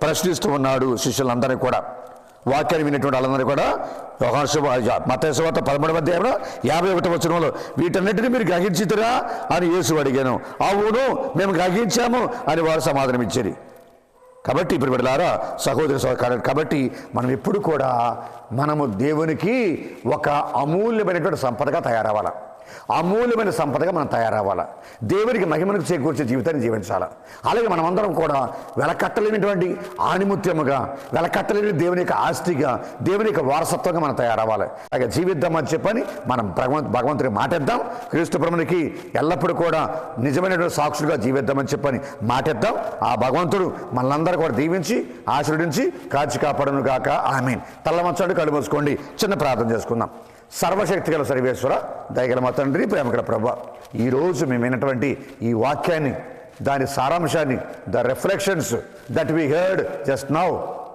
ప్రశ్నిస్తూ ఉన్నాడు శిష్యులందరినీ కూడా. వాక్యాన్ని వినేటువంటి వాళ్ళందరూ కూడా మత్తయి సువార్త 13వ అధ్యాయంలో 51వ వచనంలో, వీటన్నిటిని మీరు గ్రహించితిరా అని యేసు అడిగాను. అవును, మేము గ్రహించాము అని వారు సమాధానం ఇచ్చారు. కాబట్టి ఇప్పుడు బిడ్డలారా కాబట్టి మనం ఎప్పుడు కూడా మనము దేవునికి ఒక అమూల్యమైనటువంటి సంపదగా తయారవ్వాలి. అమూల్యమైన సంపదగా మనం తయారవ్వాలి. దేవునికి మహిమను చేకూర్చే జీవితాన్ని జీవించాలి. అలాగే మనమందరం కూడా వెలకట్టలేనటువంటి ఆణిముత్యముగా, వెలకట్టలేని దేవుని యొక్క ఆస్తిగా, దేవుని యొక్క వారసత్వంగా మనం తయారవ్వాలి. అలాగే జీవిద్దామని చెప్పని మనం భగవంతుడికి మాటిద్దాం. క్రీస్తు ప్రభువునికి ఎల్లప్పుడూ కూడా నిజమైనటువంటి సాక్షులుగా జీవిద్దామని చెప్పని మాటిద్దాం. ఆ భగవంతుడు మనలందరూ కూడా దీవించి ఆశీర్వదించి కాచి కాపాడును గాక. ఆమేన్. తల్లవంచండి, కళ్ళు మూసుకోండి, చిన్న ప్రార్థన చేసుకుందాం. సర్వశక్తి గల సర్వేశ్వర, దయగల మా తండ్రి, ప్రేమగల ప్రభువా, ఈరోజు మేము విన్నటువంటి ఈ వాక్యాన్ని, దాని సారాంశాన్ని, the reflections that we heard just now,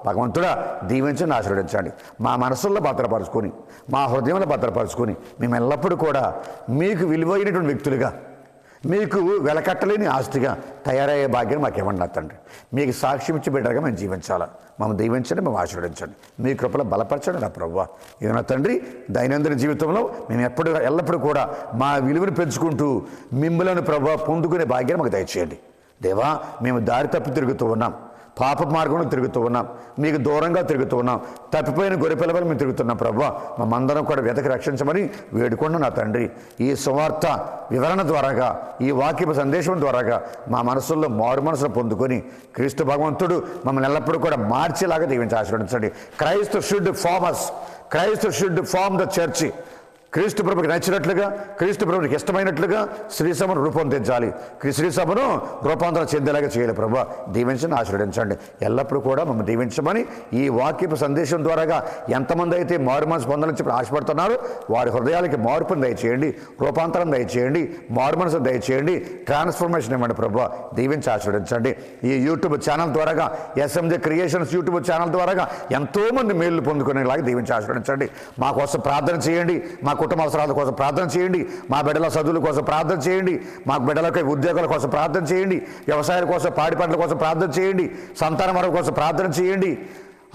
భగవంతుడా దీవించండి, ఆశీర్వదించండి. మా మనసుల్లో భద్రపరుచుకొని, మా హృదయంలో భద్రపరుచుకొని, మేము ఎల్లప్పుడూ కూడా మీకు విలువైనటువంటి వ్యక్తులుగా, మీకు వెలకట్టలేని ఆస్తిగా తయారయ్యే భాగ్యం మాకు ఇవ్వండి తండ్రి. మీకు సాక్ష్యం ఇచ్చి బిడ్డగా మేము జీవించాలా. మమ్మల్ని దీవించండి, మేము ఆశీర్వదించండి, మీ కృపలో బలపరచండి నా ప్రభువా. ఏదైనా తండ్రి, దైనందిన జీవితంలో మేము ఎల్లప్పుడూ కూడా మా విలువను పెంచుకుంటూ మిమ్మల్ని ప్రభువా పొందుకునే భాగ్యాన్ని మాకు దయచేయండి. దేవా, మేము దారి తప్పి తిరుగుతూ ఉన్నాం, పాప మార్గంలో తిరుగుతూ ఉన్నాం, మీకు దూరంగా తిరుగుతూ ఉన్నాం, తప్పిపోయిన గొర్రెపిల్లలు మేము తిరుగుతున్నాం ప్రభువా. మమ్మందరం కూడా వెతకి రక్షించమని వేడుకోండి నా తండ్రి. ఈ సువార్త వివరణ ద్వారాగా, ఈ వాక్య సందేశం ద్వారాగా మా మనసుల్లో మారు మనసును పొందుకొని క్రీస్తు భగవంతుడు మమ్మల్ని ఎల్లప్పుడూ కూడా మార్చేలాగా దీవించి ఆశీర్వదించండి. Christ should form us, Christ should form the church. క్రీస్తు ప్రభుకి నచ్చినట్లుగా, క్రీస్తు ప్రభుకి ఇష్టమైనట్లుగా శ్రీసభను రూపొందించాలి. శ్రీసభను రూపాంతరం చెందేలాగా చేయాలి ప్రభు. దీవించండి, ఆశీర్వదించండి. ఎల్లప్పుడూ కూడా మమ్మల్ని దీవించమని ఈ వాక్యపు సందేశం ద్వారాగా ఎంతమంది అయితే మారు మనసు పొందాలని చెప్పి ఆశపడుతున్నారో వారి హృదయాలకి మార్పును దయచేయండి, రూపాంతరం దయచేయండి, మారు మనసు దయచేయండి, ట్రాన్స్ఫర్మేషన్ ఇవ్వండి ప్రభు. దీవించి ఆశీర్వదించండి. ఈ యూట్యూబ్ ఛానల్ ద్వారాగా, ఎస్ఎంజే క్రియేషన్స్ యూట్యూబ్ ఛానల్ ద్వారాగా ఎంతోమంది మేలు పొందుకునేలాగా దీవించి ఆశీర్వదించండి. మా కోసం ప్రార్థన చేయండి, మా కుటుంబ అవసరాల కోసం ప్రార్థన చేయండి, మా బిడ్డల చదువుల కోసం ప్రార్థన చేయండి, మా బిడ్డలకి ఉద్యోగాల కోసం ప్రార్థన చేయండి, వ్యవసాయాల కోసం, పాడి పంటల కోసం ప్రార్థన చేయండి, సంతాన మరణం కోసం ప్రార్థన చేయండి,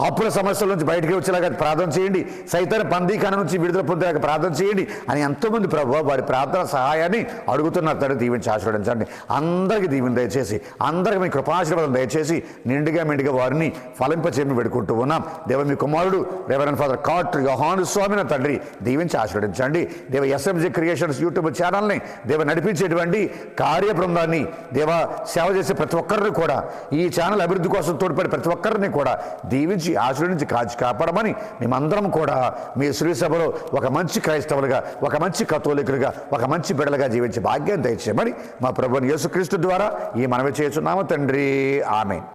అప్పుల సమస్యల నుంచి బయటికి వచ్చేలాగా ప్రార్థన చేయండి, సైతాన్ బందీఖాన నుంచి విడుదల పొందేలాగా ప్రార్థన చేయండి అని ఎంతోమంది ప్రభు వారి ప్రార్థన సహాయాన్ని అడుగుతున్నారు. తండ్రి దీవించి ఆశీర్వదించండి. అందరికీ దీవెన దయచేసి, అందరికీ మీ కృపాశీర్వాదం దయచేసి నిండుగా మెండుగా వారిని ఫలింపచేయమని పెట్టుకుంటూ ఉన్నాం. దేవ, మీ కుమారుడు రెవరెండ్ ఫాదర్ కాట్ యోహాను స్వామిని తండ్రి దీవించి ఆశీర్వదించండి. దేవ, ఎస్ఎంజే క్రియేషన్స్ యూట్యూబ్ ఛానల్ని దేవ నడిపించేటువంటి కార్య బృందాన్ని, దేవ సేవ చేసే ప్రతి ఒక్కరిని కూడా, ఈ ఛానల్ అభివృద్ధి కోసం తోడ్పడే ప్రతి ఒక్కరిని కూడా దీవించి ఆశీర్వదించి కాచి కాపాడమని మేమందరం కూడా మీ శ్రీ సభలో ఒక మంచి క్రైస్తవులుగా, ఒక మంచి కథోలికులుగా, ఒక మంచి బిడ్డలుగా జీవించే భాగ్యం దయచేయమని మా ప్రభువుని యేసుక్రీస్తు ద్వారా ఈ మనవి చేస్తున్నాము తండ్రి. ఆమేన్.